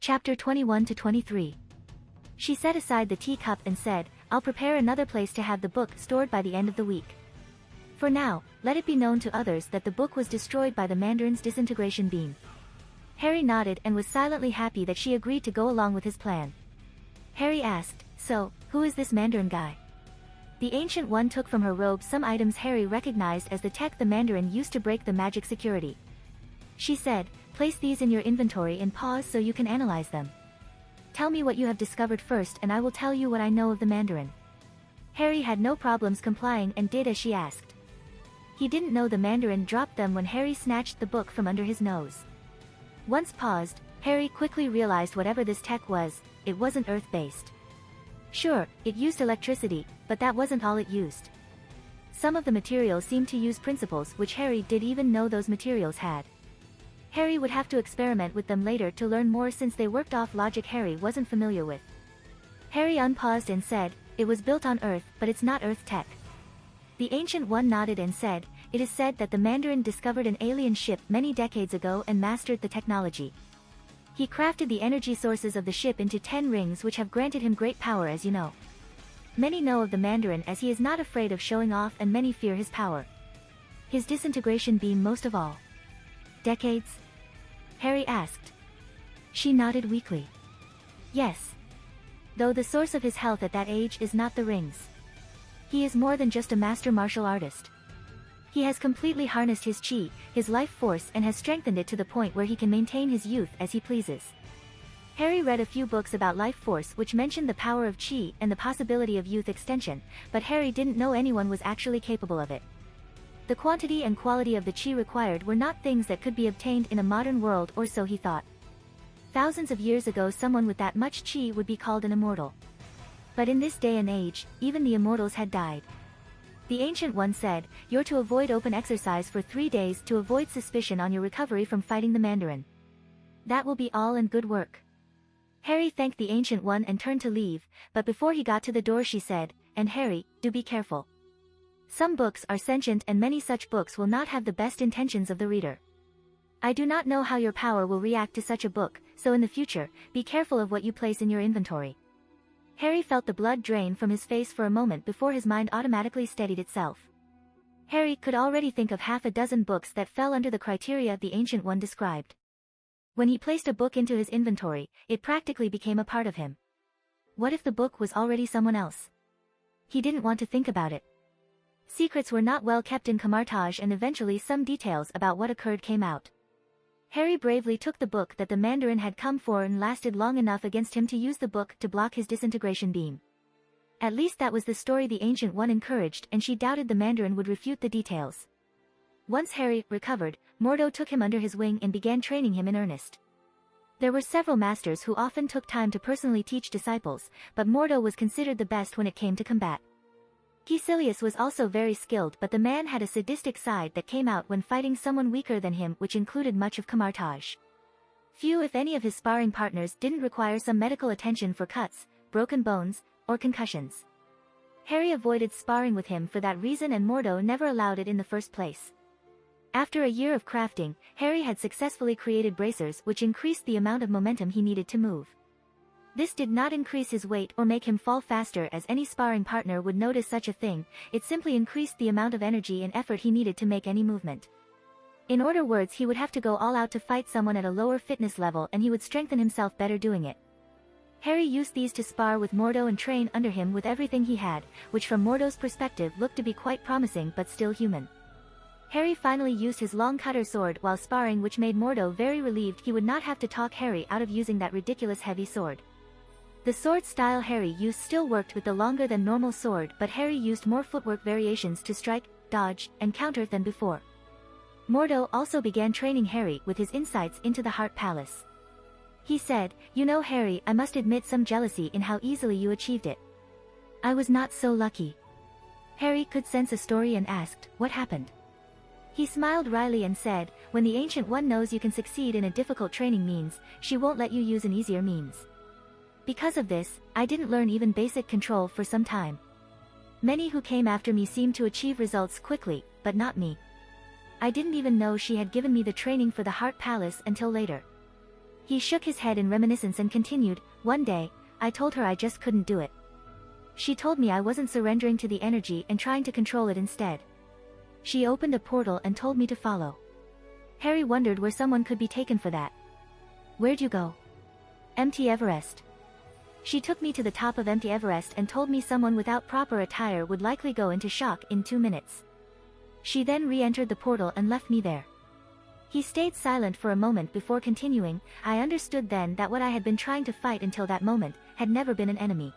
Chapter 21 to 23. She set aside the teacup and said, "I'll prepare another place to have the book stored by the end of the week. For now, let it be known to others that the book was destroyed by the Mandarin's disintegration beam." Harry nodded and was silently happy that she agreed to go along with his plan. Harry asked, "So, who is this Mandarin guy?" The Ancient One took from her robe some items Harry recognized as the tech the Mandarin used to break the magic security. She said, "Place these in your inventory and pause so you can analyze them. Tell me what you have discovered first and I will tell you what I know of the Mandarin." Harry had no problems complying and did as she asked. He didn't know the Mandarin dropped them when Harry snatched the book from under his nose. Once paused, Harry quickly realized whatever this tech was, it wasn't Earth-based. Sure, it used electricity, but that wasn't all it used. Some of the materials seemed to use principles which Harry didn't even know those materials had. Harry would have to experiment with them later to learn more since they worked off logic Harry wasn't familiar with. Harry unpaused and said, "It was built on Earth, but it's not Earth tech." The Ancient One nodded and said, "It is said that the Mandarin discovered an alien ship many decades ago and mastered the technology. He crafted the energy sources of the ship into 10 rings which have granted him great power, as you know. Many know of the Mandarin as he is not afraid of showing off and many fear his power. His disintegration beam most of all." "Decades?" Harry asked. She nodded weakly. "Yes. Though the source of his health at that age is not the rings. He is more than just a master martial artist. He has completely harnessed his chi, his life force, and has strengthened it to the point where he can maintain his youth as he pleases." Harry read a few books about life force which mentioned the power of chi and the possibility of youth extension, but Harry didn't know anyone was actually capable of it. The quantity and quality of the chi required were not things that could be obtained in a modern world, or so he thought. Thousands of years ago someone with that much chi would be called an immortal. But in this day and age, even the immortals had died. The Ancient One said, "You're to avoid open exercise for 3 days to avoid suspicion on your recovery from fighting the Mandarin. That will be all and good work." Harry thanked the Ancient One and turned to leave, but before he got to the door she said, "And Harry, do be careful. Some books are sentient and many such books will not have the best intentions of the reader. I do not know how your power will react to such a book, so in the future, be careful of what you place in your inventory." Harry felt the blood drain from his face for a moment before his mind automatically steadied itself. Harry could already think of half a dozen books that fell under the criteria the Ancient One described. When he placed a book into his inventory, it practically became a part of him. What if the book was already someone else? He didn't want to think about it. Secrets were not well kept in Camartage and eventually some details about what occurred came out. Harry bravely took the book that the Mandarin had come for and lasted long enough against him to use the book to block his disintegration beam. At least that was the story the Ancient One encouraged, and she doubted the Mandarin would refute the details. Once Harry recovered, Mordo took him under his wing and began training him in earnest. There were several masters who often took time to personally teach disciples, but Mordo was considered the best when it came to combat. Caecilius was also very skilled, but the man had a sadistic side that came out when fighting someone weaker than him, which included much of Camartage. Few if any of his sparring partners didn't require some medical attention for cuts, broken bones, or concussions. Harry avoided sparring with him for that reason and Mordo never allowed it in the first place. After a year of crafting, Harry had successfully created bracers which increased the amount of momentum he needed to move. This did not increase his weight or make him fall faster as any sparring partner would notice such a thing, it simply increased the amount of energy and effort he needed to make any movement. In other words, he would have to go all out to fight someone at a lower fitness level and he would strengthen himself better doing it. Harry used these to spar with Mordo and train under him with everything he had, which from Mordo's perspective looked to be quite promising but still human. Harry finally used his long cutter sword while sparring, which made Mordo very relieved he would not have to talk Harry out of using that ridiculous heavy sword. The sword style Harry used still worked with the longer than normal sword, but Harry used more footwork variations to strike, dodge, and counter than before. Mordo also began training Harry with his insights into the Heart Palace. He said, "You know Harry, I must admit some jealousy in how easily you achieved it. I was not so lucky." Harry could sense a story and asked, "What happened?" He smiled wryly and said, "When the Ancient One knows you can succeed in a difficult training means, she won't let you use an easier means. Because of this, I didn't learn even basic control for some time. Many who came after me seemed to achieve results quickly, but not me. I didn't even know she had given me the training for the Heart Palace until later." He shook his head in reminiscence and continued, "One day, I told her I just couldn't do it. She told me I wasn't surrendering to the energy and trying to control it instead. She opened a portal and told me to follow." Harry wondered where someone could be taken for that. "Where'd you go?" "Empty Everest." "She took me to the top of Empty Everest and told me someone without proper attire would likely go into shock in 2 minutes. She then re-entered the portal and left me there." He stayed silent for a moment before continuing, "I understood then that what I had been trying to fight until that moment had never been an enemy.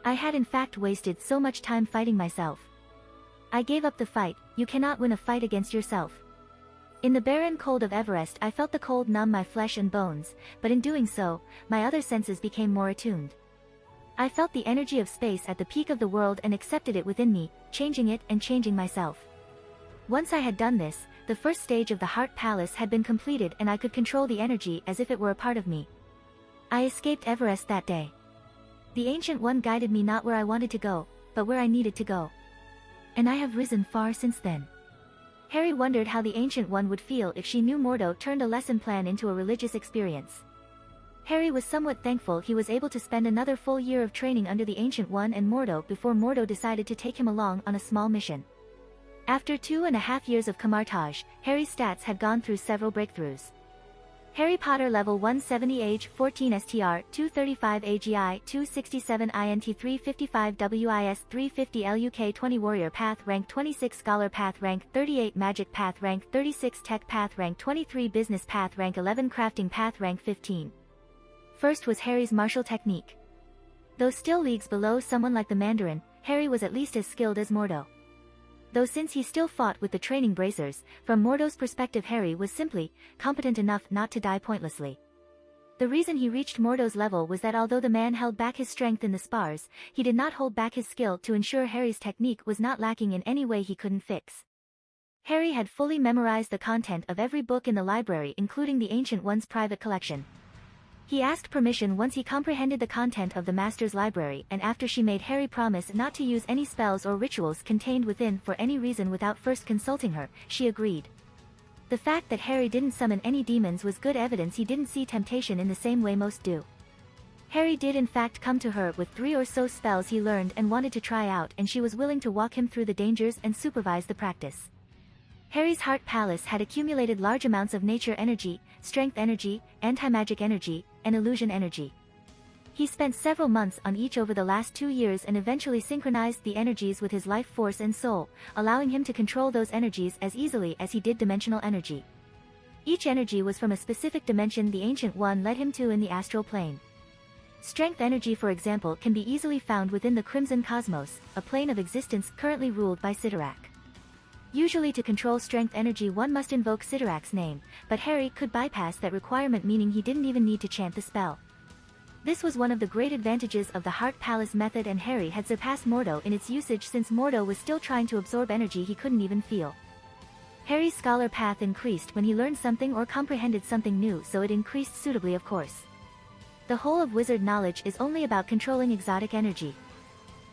I had in fact wasted so much time fighting myself. I gave up the fight. You cannot win a fight against yourself. In the barren cold of Everest I felt the cold numb my flesh and bones, but in doing so, my other senses became more attuned. I felt the energy of space at the peak of the world and accepted it within me, changing it and changing myself. Once I had done this, the first stage of the Heart Palace had been completed and I could control the energy as if it were a part of me. I escaped Everest that day. The Ancient One guided me not where I wanted to go, but where I needed to go. And I have risen far since then." Harry wondered how the Ancient One would feel if she knew Mordo turned a lesson plan into a religious experience. Harry was somewhat thankful he was able to spend another full year of training under the Ancient One and Mordo before Mordo decided to take him along on a small mission. After 2.5 years of Camartage, Harry's stats had gone through several breakthroughs. Harry Potter level 170 age 14 STR 235 AGI 267 INT 355 WIS 350 LUK 20 Warrior Path rank 26 Scholar Path rank 38 Magic Path rank 36 Tech Path rank 23 Business Path rank 11 Crafting Path rank 15. First was Harry's martial technique. Though still leagues below someone like the Mandarin, Harry was at least as skilled as Mordo. Though since he still fought with the training bracers, from Mordo's perspective Harry was simply competent enough not to die pointlessly. The reason he reached Mordo's level was that although the man held back his strength in the spars, he did not hold back his skill to ensure Harry's technique was not lacking in any way he couldn't fix. Harry had fully memorized the content of every book in the library including the Ancient One's private collection. He asked permission once he comprehended the content of the Master's library and after she made Harry promise not to use any spells or rituals contained within for any reason without first consulting her, she agreed. The fact that Harry didn't summon any demons was good evidence he didn't see temptation in the same way most do. Harry did in fact come to her with 3 or so spells he learned and wanted to try out and she was willing to walk him through the dangers and supervise the practice. Harry's Heart Palace had accumulated large amounts of nature energy, strength energy, anti-magic energy, and illusion energy. He spent several months on each over the last 2 years and eventually synchronized the energies with his life force and soul, allowing him to control those energies as easily as he did dimensional energy. Each energy was from a specific dimension the Ancient One led him to in the astral plane. Strength energy for example can be easily found within the Crimson Cosmos, a plane of existence currently ruled by Sidorak. Usually to control strength energy one must invoke Sidorak's name, but Harry could bypass that requirement meaning he didn't even need to chant the spell. This was one of the great advantages of the Heart Palace method and Harry had surpassed Mordo in its usage since Mordo was still trying to absorb energy he couldn't even feel. Harry's Scholar Path increased when he learned something or comprehended something new so it increased suitably of course. The whole of wizard knowledge is only about controlling exotic energy.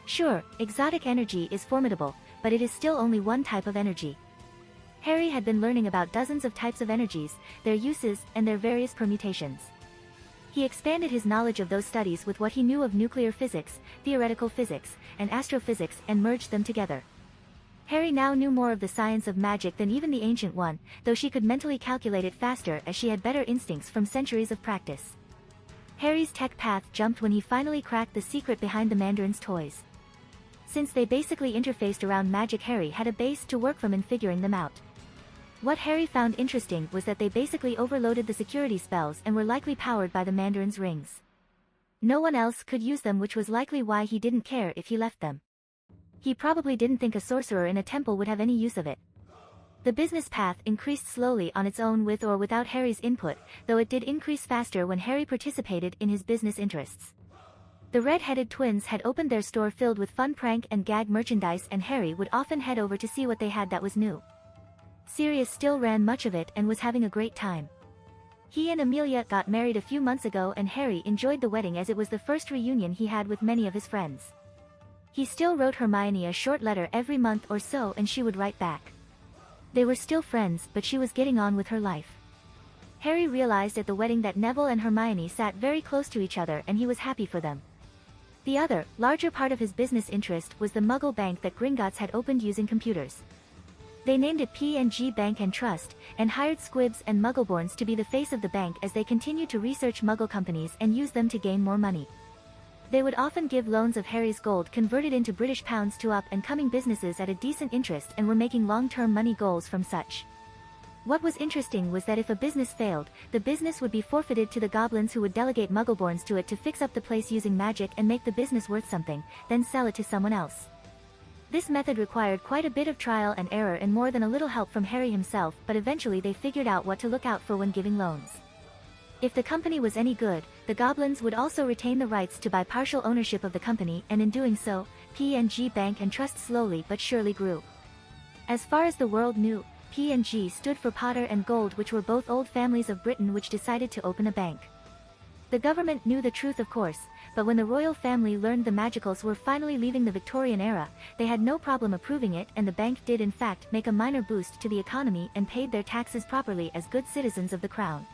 Sure, exotic energy is formidable, but it is still only one type of energy. Harry had been learning about dozens of types of energies, their uses, and their various permutations. He expanded his knowledge of those studies with what he knew of nuclear physics, theoretical physics, and astrophysics and merged them together. Harry now knew more of the science of magic than even the Ancient One, though she could mentally calculate it faster as she had better instincts from centuries of practice. Harry's tech path jumped when he finally cracked the secret behind the Mandarin's toys. Since they basically interfaced around magic, Harry had a base to work from in figuring them out. What Harry found interesting was that they basically overloaded the security spells and were likely powered by the Mandarin's rings. No one else could use them, which was likely why he didn't care if he left them. He probably didn't think a sorcerer in a temple would have any use of it. The business path increased slowly on its own with or without Harry's input, though it did increase faster when Harry participated in his business interests. The red-headed twins had opened their store filled with fun prank and gag merchandise and Harry would often head over to see what they had that was new. Sirius still ran much of it and was having a great time. He and Amelia got married a few months ago and Harry enjoyed the wedding as it was the first reunion he had with many of his friends. He still wrote Hermione a short letter every month or so and she would write back. They were still friends, but she was getting on with her life. Harry realized at the wedding that Neville and Hermione sat very close to each other and he was happy for them. The other, larger part of his business interest was the Muggle bank that Gringotts had opened using computers. They named it P&G Bank and Trust, and hired Squibs and Muggleborns to be the face of the bank as they continued to research Muggle companies and use them to gain more money. They would often give loans of Harry's gold converted into British pounds to up-and-coming businesses at a decent interest and were making long-term money goals from such. What was interesting was that if a business failed, the business would be forfeited to the goblins who would delegate Muggleborns to it to fix up the place using magic and make the business worth something, then sell it to someone else. This method required quite a bit of trial and error and more than a little help from Harry himself, but eventually they figured out what to look out for when giving loans. If the company was any good, the goblins would also retain the rights to buy partial ownership of the company, and in doing so, P&G Bank and Trust slowly but surely grew. As far as the world knew, P&G stood for Potter and Gold, which were both old families of Britain which decided to open a bank. The government knew the truth, of course, but when the royal family learned the Magicals were finally leaving the Victorian era, they had no problem approving it, and the bank did in fact make a minor boost to the economy and paid their taxes properly as good citizens of the crown.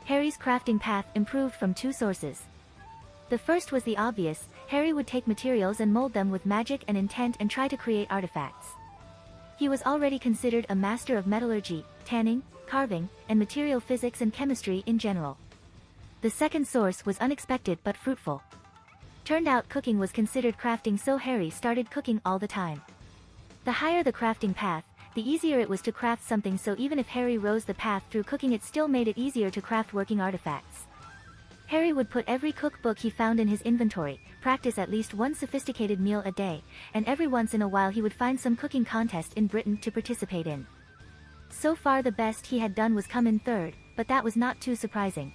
Harry's crafting path improved from two sources. The first was the obvious: Harry would take materials and mold them with magic and intent and try to create artifacts. He was already considered a master of metallurgy, tanning, carving, and material physics and chemistry in general. The second source was unexpected but fruitful. Turned out cooking was considered crafting, so Harry started cooking all the time. The higher the crafting path, the easier it was to craft something, so even if Harry rose the path through cooking, it still made it easier to craft working artifacts. Harry would put every cookbook he found in his inventory, practice at least one sophisticated meal a day, and every once in a while he would find some cooking contest in Britain to participate in. So far the best he had done was come in third, but that was not too surprising.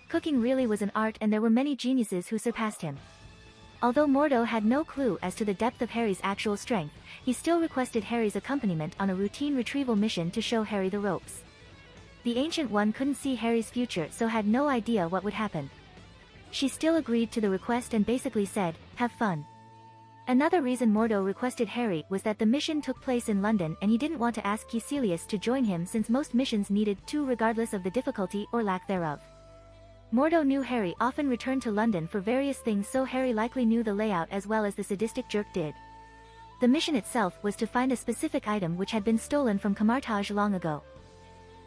Cooking really was an art, and there were many geniuses who surpassed him. Although Mordo had no clue as to the depth of Harry's actual strength, he still requested Harry's accompaniment on a routine retrieval mission to show Harry the ropes. The Ancient One couldn't see Harry's future, so had no idea what would happen. She still agreed to the request and basically said, "Have fun." Another reason Mordo requested Harry was that the mission took place in London and he didn't want to ask Caecilius to join him, since most missions needed two regardless of the difficulty or lack thereof. Mordo knew Harry often returned to London for various things, so Harry likely knew the layout as well as the sadistic jerk did. The mission itself was to find a specific item which had been stolen from Camartage long ago.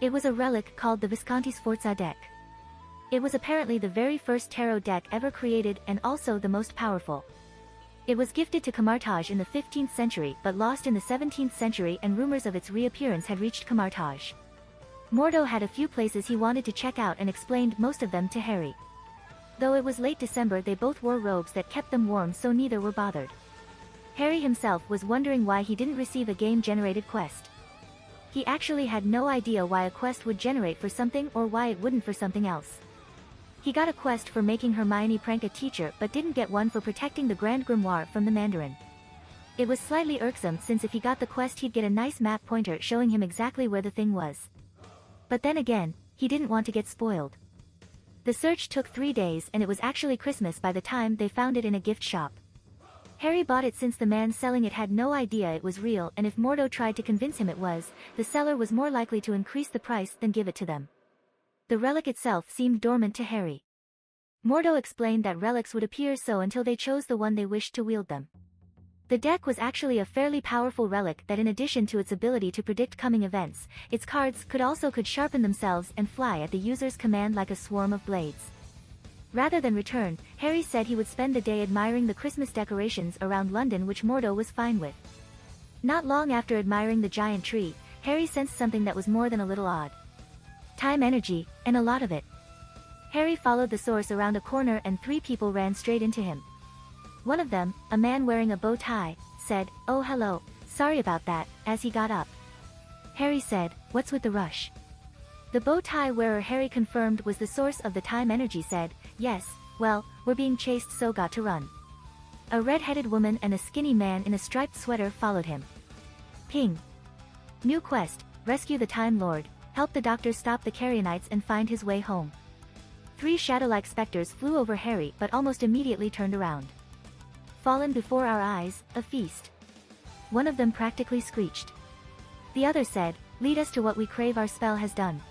It was a relic called the Visconti Sforza deck. It was apparently the very first tarot deck ever created and also the most powerful. It was gifted to Camartage in the 15th century but lost in the 17th century, and rumors of its reappearance had reached Camartage. Mordo had a few places he wanted to check out and explained most of them to Harry. Though it was late December, they both wore robes that kept them warm, so neither were bothered. Harry himself was wondering why he didn't receive a game-generated quest. He actually had no idea why a quest would generate for something or why it wouldn't for something else. He got a quest for making Hermione prank a teacher but didn't get one for protecting the Grand Grimoire from the Mandarin. It was slightly irksome, since if he got the quest he'd get a nice map pointer showing him exactly where the thing was. But then again, he didn't want to get spoiled. The search took 3 days and it was actually Christmas by the time they found it in a gift shop. Harry bought it since the man selling it had no idea it was real, and if Mordo tried to convince him it was, the seller was more likely to increase the price than give it to them. The relic itself seemed dormant to Harry. Mordo explained that relics would appear so until they chose the one they wished to wield them. The deck was actually a fairly powerful relic that, in addition to its ability to predict coming events, its cards could sharpen themselves and fly at the user's command like a swarm of blades. Rather than return, Harry said he would spend the day admiring the Christmas decorations around London, which Mordo was fine with. Not long after admiring the giant tree, Harry sensed something that was more than a little odd. Time energy, and a lot of it. Harry followed the source around a corner and 3 people ran straight into him. One of them, a man wearing a bow tie, said, "Oh hello, sorry about that," as he got up. Harry said, "What's with the rush?" The bow tie wearer, Harry confirmed was the source of the time energy, said, "Yes, well, we're being chased, so got to run." A red-headed woman and a skinny man in a striped sweater followed him. Ping. New quest: rescue the Time Lord, help the Doctor stop the Carrionites and find his way home. 3 shadow-like specters flew over Harry but almost immediately turned around. Fallen before our eyes, a feast. One of them practically screeched. The other said, "Lead us to what we crave, our spell has done."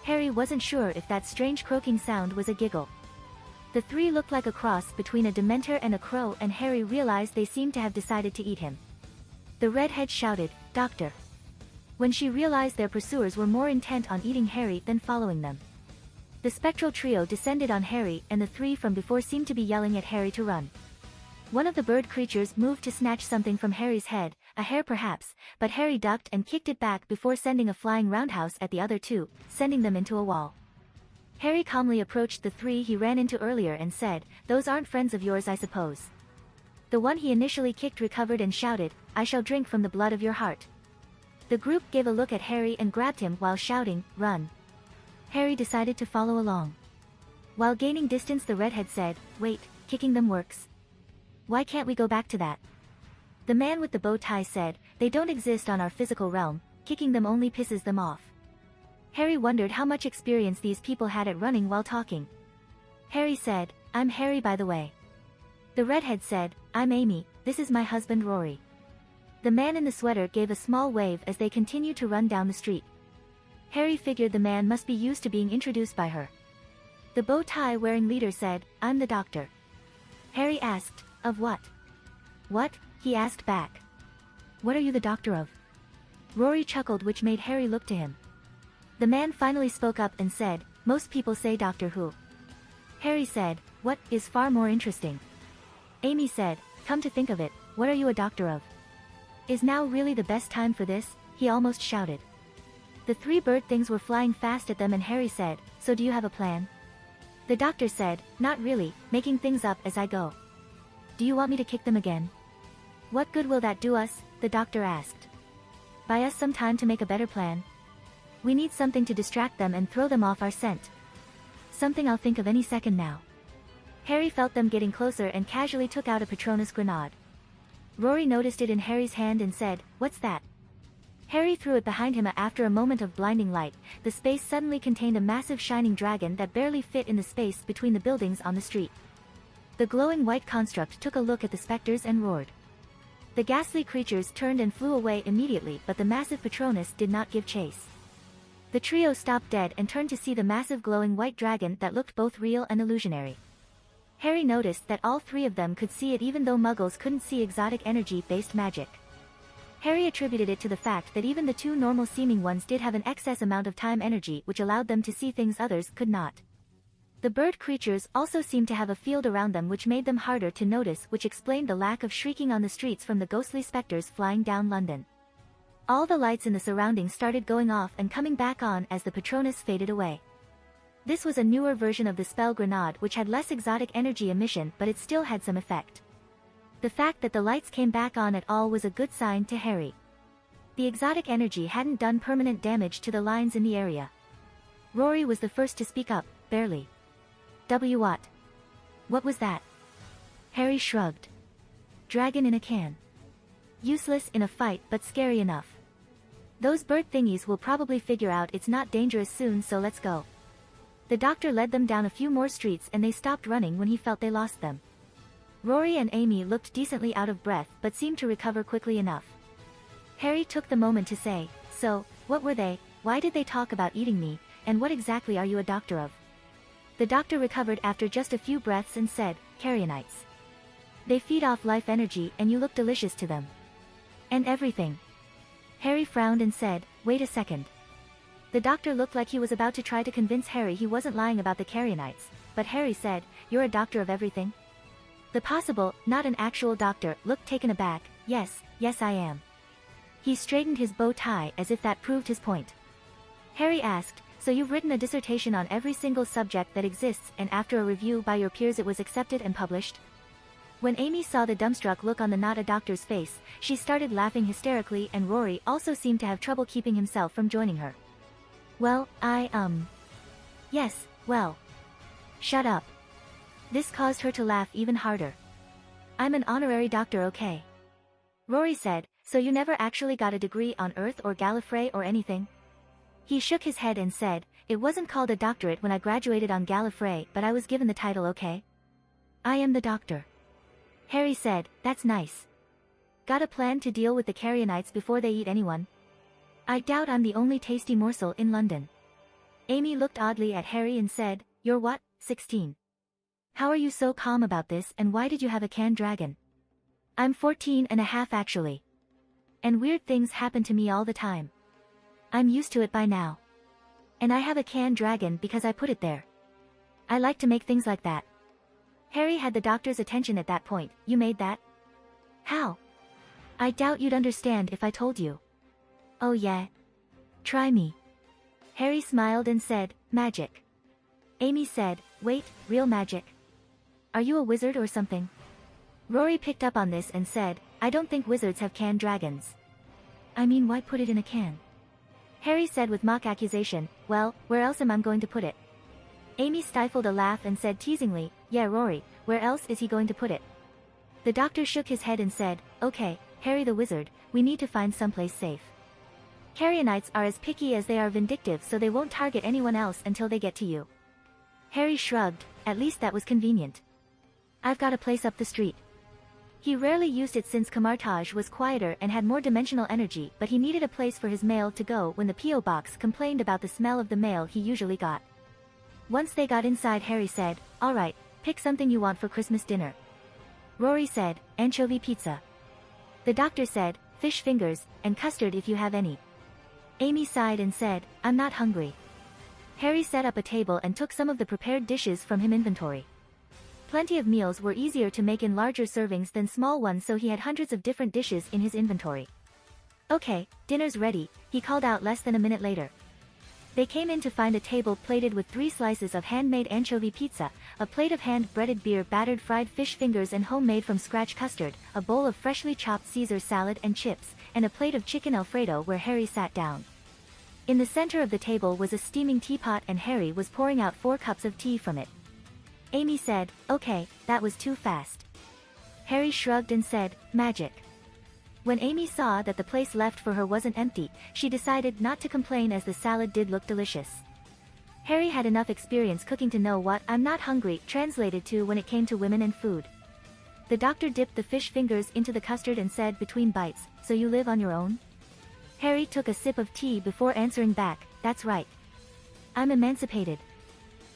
Harry wasn't sure if that strange croaking sound was a giggle. The three looked like a cross between a Dementor and a crow, and Harry realized they seemed to have decided to eat him. The redhead shouted, "Doctor!" when she realized their pursuers were more intent on eating Harry than following them. The spectral trio descended on Harry, and the three from before seemed to be yelling at Harry to run. One of the bird creatures moved to snatch something from Harry's head, a hair perhaps, but Harry ducked and kicked it back before sending a flying roundhouse at the other two, sending them into a wall. Harry calmly approached the three he ran into earlier and said, "Those aren't friends of yours, I suppose." The one he initially kicked recovered and shouted, "I shall drink from the blood of your heart." The group gave a look at Harry and grabbed him while shouting, "Run!" Harry decided to follow along. While gaining distance, the redhead said, "Wait, kicking them works. Why can't we go back to that?" The man with the bow tie said, "They don't exist on our physical realm, kicking them only pisses them off." Harry wondered how much experience these people had at running while talking. Harry said, "I'm Harry, by the way." The redhead said, "I'm Amy, this is my husband Rory." The man in the sweater gave a small wave as they continued to run down the street. Harry figured the man must be used to being introduced by her. The bow tie wearing leader said, "I'm the doctor." Harry asked, "Of what?" "What?" he asked back. "What are you the doctor of?" Rory chuckled, which made Harry look to him. The man finally spoke up and said, "Most people say Doctor Who." Harry said, "What is far more interesting." Amy said, "Come to think of it, what are you a doctor of?" "Is now really the best time for this?" he almost shouted. The three bird things were flying fast at them, and Harry said, "So do you have a plan?" The doctor said, "Not really, making things up as I go." "Do you want me to kick them again?" "What good will that do us?" the doctor asked. "Buy us some time to make a better plan. We need something to distract them and throw them off our scent. Something I'll think of any second now." Harry felt them getting closer and casually took out a Patronus grenade. Rory noticed it in Harry's hand and said, "What's that?" Harry threw it behind him. After a moment of blinding light, the space suddenly contained a massive shining dragon that barely fit in the space between the buildings on the street. The glowing white construct took a look at the specters and roared. The ghastly creatures turned and flew away immediately, but the massive Patronus did not give chase. The trio stopped dead and turned to see the massive glowing white dragon that looked both real and illusionary. Harry noticed that all three of them could see it, even though Muggles couldn't see exotic energy-based magic. Harry attributed it to the fact that even the two normal-seeming ones did have an excess amount of time energy, which allowed them to see things others could not. The bird creatures also seemed to have a field around them which made them harder to notice, which explained the lack of shrieking on the streets from the ghostly specters flying down London. All the lights in the surroundings started going off and coming back on as the Patronus faded away. This was a newer version of the spell grenade, which had less exotic energy emission, but it still had some effect. The fact that the lights came back on at all was a good sign to Harry. The exotic energy hadn't done permanent damage to the lines in the area. Rory was the first to speak up, barely. What? What was that?" Harry shrugged. "Dragon in a can. Useless in a fight, but scary enough. Those bird thingies will probably figure out it's not dangerous soon, so let's go." The doctor led them down a few more streets and they stopped running when he felt they lost them. Rory and Amy looked decently out of breath but seemed to recover quickly enough. Harry took the moment to say, "So, what were they, why did they talk about eating me, and what exactly are you a doctor of?" The doctor recovered after just a few breaths and said, "Karyonites. They feed off life energy and you look delicious to them. And everything." Harry frowned and said, "Wait a second." The doctor looked like he was about to try to convince Harry he wasn't lying about the Karyonites, but Harry said, "You're a doctor of everything?" The possible, not an actual doctor, looked taken aback. Yes I am." He straightened his bow tie as if that proved his point. Harry asked, "So you've written a dissertation on every single subject that exists, and after a review by your peers it was accepted and published?" When Amy saw the dumbstruck look on the not a doctor's face, she started laughing hysterically, and Rory also seemed to have trouble keeping himself from joining her. "Well, Yes, well. Shut up." This caused her to laugh even harder. "I'm an honorary doctor, okay?" Rory said, "So you never actually got a degree on Earth or Gallifrey or anything?" He shook his head and said, "It wasn't called a doctorate when I graduated on Gallifrey, but I was given the title, okay? I am the doctor." Harry said, "That's nice. Got a plan to deal with the Karyonites before they eat anyone?" "I doubt I'm the only tasty morsel in London." Amy looked oddly at Harry and said, "You're what, 16? How are you so calm about this and why did you have a canned dragon?" "I'm 14 and a half actually. And weird things happen to me all the time. I'm used to it by now. And I have a canned dragon because I put it there. I like to make things like that." Harry had the doctor's attention at that point. "You made that? How? I doubt you'd understand if I told you." "Oh yeah? Try me." Harry smiled and said, "Magic." Amy said, "Wait, real magic? Are you a wizard or something?" Rory picked up on this and said, "I don't think wizards have canned dragons." "I mean, why put it in a can?" Harry said with mock accusation, "Well, where else am I going to put it?" Amy stifled a laugh and said teasingly, "Yeah, Rory, where else is he going to put it?" The doctor shook his head and said, "Okay, Harry the wizard, we need to find someplace safe. Carianites are as picky as they are vindictive, so they won't target anyone else until they get to you." Harry shrugged. At least that was convenient. "I've got a place up the street." He rarely used it since Camartage was quieter and had more dimensional energy, but he needed a place for his mail to go when the P.O. box complained about the smell of the mail he usually got. Once they got inside, Harry said, "All right, pick something you want for Christmas dinner." Rory said, "Anchovy pizza." The doctor said, "Fish fingers, and custard if you have any." Amy sighed and said, "I'm not hungry." Harry set up a table and took some of the prepared dishes from his inventory. Plenty of meals were easier to make in larger servings than small ones, so he had hundreds of different dishes in his inventory. "Okay, dinner's ready," he called out less than a minute later. They came in to find a table plated with 3 slices of handmade anchovy pizza, a plate of hand-breaded beer, battered fried fish fingers and homemade from scratch custard, a bowl of freshly chopped Caesar salad and chips, and a plate of chicken Alfredo where Harry sat down. In the center of the table was a steaming teapot and Harry was pouring out 4 cups of tea from it. Amy said, "Okay, that was too fast." Harry shrugged and said, "Magic." When Amy saw that the place left for her wasn't empty, she decided not to complain as the salad did look delicious. Harry had enough experience cooking to know what "I'm not hungry" translated to when it came to women and food. The doctor dipped the fish fingers into the custard and said between bites, "So you live on your own?" Harry took a sip of tea before answering back, "That's right. I'm emancipated."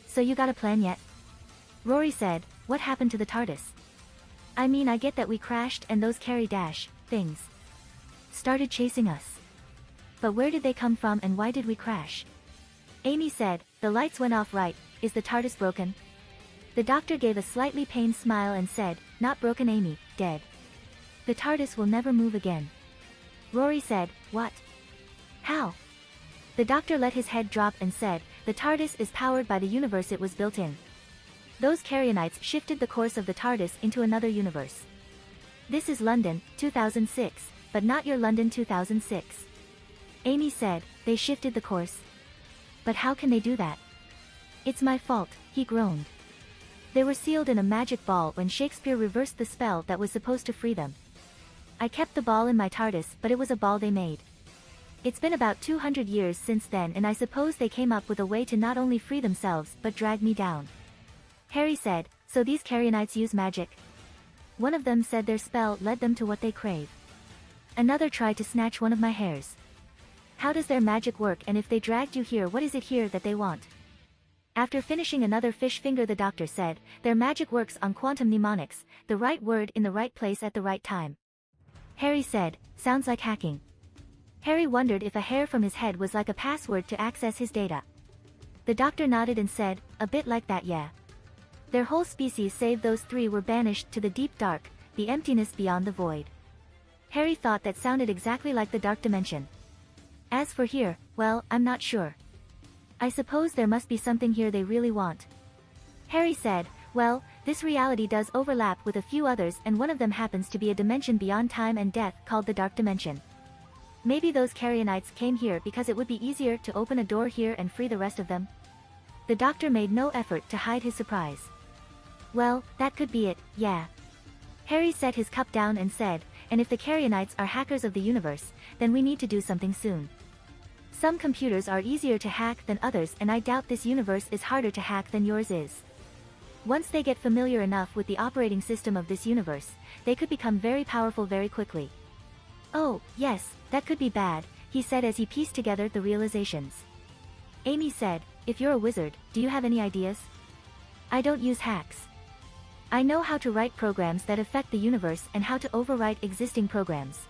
"So you got a plan yet?" Rory said, "What happened to the TARDIS?" "I mean, I get that we crashed and those carry dash things started chasing us. But where did they come from and why did we crash?" Amy said, "The lights went off, right? Is the TARDIS broken?" The doctor gave a slightly pained smile and said, "Not broken, Amy, dead. The TARDIS will never move again." Rory said, "What? How?" The doctor let his head drop and said, "The TARDIS is powered by the universe it was built in. Those Carianites shifted the course of the TARDIS into another universe. This is London, 2006, but not your London 2006. Amy said, "They shifted the course? But how can they do that?" "It's my fault," he groaned. "They were sealed in a magic ball when Shakespeare reversed the spell that was supposed to free them. I kept the ball in my TARDIS, but it was a ball they made. It's been about 200 years since then, and I suppose they came up with a way to not only free themselves, but drag me down." Harry said, "So these Carianites use magic?" "One of them said their spell led them to what they crave. Another tried to snatch one of my hairs. How does their magic work, and if they dragged you here, what is it here that they want?" After finishing another fish finger, the doctor said, "Their magic works on quantum mnemonics, the right word in the right place at the right time." Harry said, "Sounds like hacking." Harry wondered if a hair from his head was like a password to access his data. The doctor nodded and said, "A bit like that, yeah. Their whole species save those 3 were banished to the deep dark, the emptiness beyond the void." Harry thought that sounded exactly like the dark dimension. As for here, well, I'm not sure. I suppose there must be something here they really want. Harry said, "Well, this reality does overlap with a few others, and one of them happens to be a dimension beyond time and death called the dark dimension. Maybe those Carianites came here because it would be easier to open a door here and free the rest of them." The doctor made no effort to hide his surprise. "Well, that could be it, yeah." Harry set his cup down and said, "And if the Carianites are hackers of the universe, then we need to do something soon. Some computers are easier to hack than others, and I doubt this universe is harder to hack than yours is. Once they get familiar enough with the operating system of this universe, they could become very powerful very quickly." "Oh, yes, that could be bad," he said as he pieced together the realizations. Amy said, if you're a wizard, do you have any ideas? I don't use hacks. I know how to write programs that affect the universe and how to overwrite existing programs.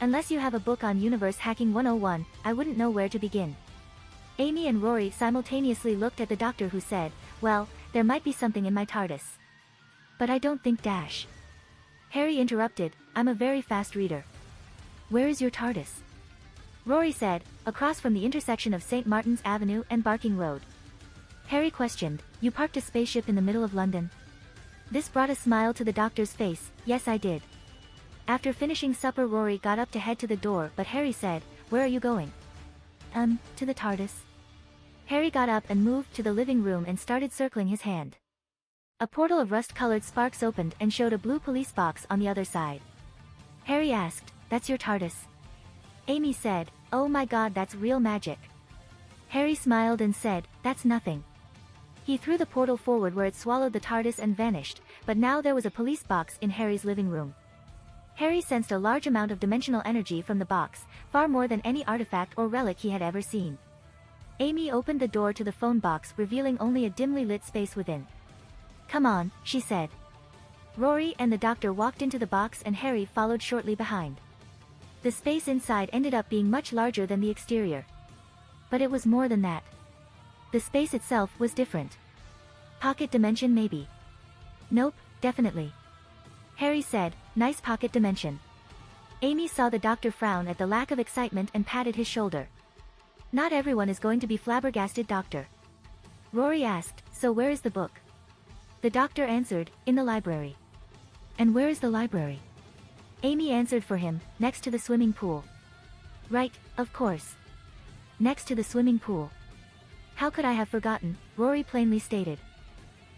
Unless you have a book on Universe Hacking 101, I wouldn't know where to begin. Amy and Rory simultaneously looked at the doctor, who said, well, there might be something in my TARDIS. But I don't think dash. Harry interrupted, I'm a very fast reader. Where is your TARDIS? Rory said, across from the intersection of St. Martin's Avenue and Barking Road. Harry questioned, you parked a spaceship in the middle of London? This brought a smile to the doctor's face, yes I did. After finishing supper, Rory got up to head to the door, but Harry said, where are you going? To the TARDIS. Harry got up and moved to the living room and started circling his hand. A portal of rust-colored sparks opened and showed a blue police box on the other side. Harry asked, that's your TARDIS? Amy said, oh my god, that's real magic. Harry smiled and said, that's nothing. He threw the portal forward where it swallowed the TARDIS and vanished, but now there was a police box in Harry's living room. Harry sensed a large amount of dimensional energy from the box, far more than any artifact or relic he had ever seen. Amy opened the door to the phone box, revealing only a dimly lit space within. Come on, she said. Rory and the doctor walked into the box and Harry followed shortly behind. The space inside ended up being much larger than the exterior. But it was more than that. The space itself was different. Pocket dimension maybe? Nope, definitely. Harry said, nice pocket dimension. Amy saw the doctor frown at the lack of excitement and patted his shoulder. Not everyone is going to be flabbergasted, doctor. Rory asked, so where is the book? The doctor answered, in the library. And where is the library? Amy answered for him, next to the swimming pool. Right, of course. Next to the swimming pool. How could I have forgotten, Rory plainly stated.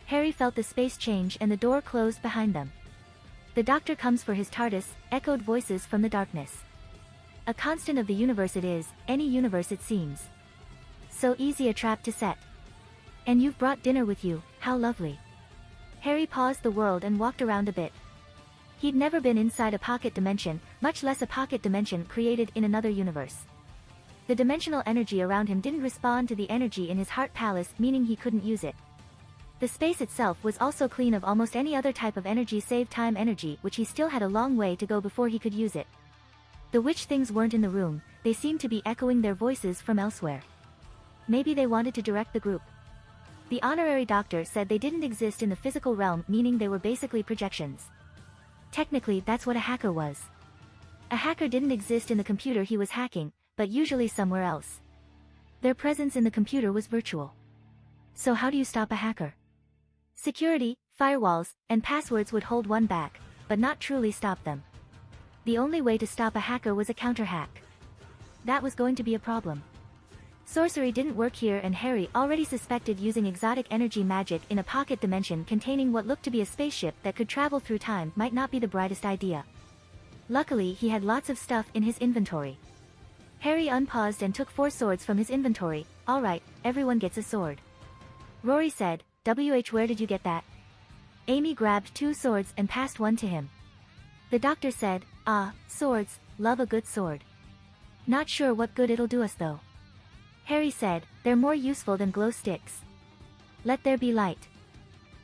Harry felt the space change and the door closed behind them. The doctor comes for his TARDIS, echoed voices from the darkness. A constant of the universe it is, any universe it seems. So easy a trap to set. And you've brought dinner with you, how lovely. Harry paused the world and walked around a bit. He'd never been inside a pocket dimension, much less a pocket dimension created in another universe. The dimensional energy around him didn't respond to the energy in his heart palace, meaning he couldn't use it. The space itself was also clean of almost any other type of energy save time energy, which he still had a long way to go before he could use it. The witch things weren't in the room, they seemed to be echoing their voices from elsewhere. Maybe they wanted to direct the group. The honorary doctor said they didn't exist in the physical realm, meaning they were basically projections. Technically, that's what a hacker was. A hacker didn't exist in the computer he was hacking, but usually somewhere else. Their presence in the computer was virtual. So how do you stop a hacker? Security, firewalls, and passwords would hold one back, but not truly stop them. The only way to stop a hacker was a counter-hack. That was going to be a problem. Sorcery didn't work here, and Harry already suspected using exotic energy magic in a pocket dimension containing what looked to be a spaceship that could travel through time might not be the brightest idea. Luckily, he had lots of stuff in his inventory. Harry unpaused and took 4 swords from his inventory. Alright, everyone gets a sword. Rory said, where did you get that? Amy grabbed 2 swords and passed one to him. The doctor said, swords, love a good sword. Not sure what good it'll do us though. Harry said, they're more useful than glow sticks. Let there be light.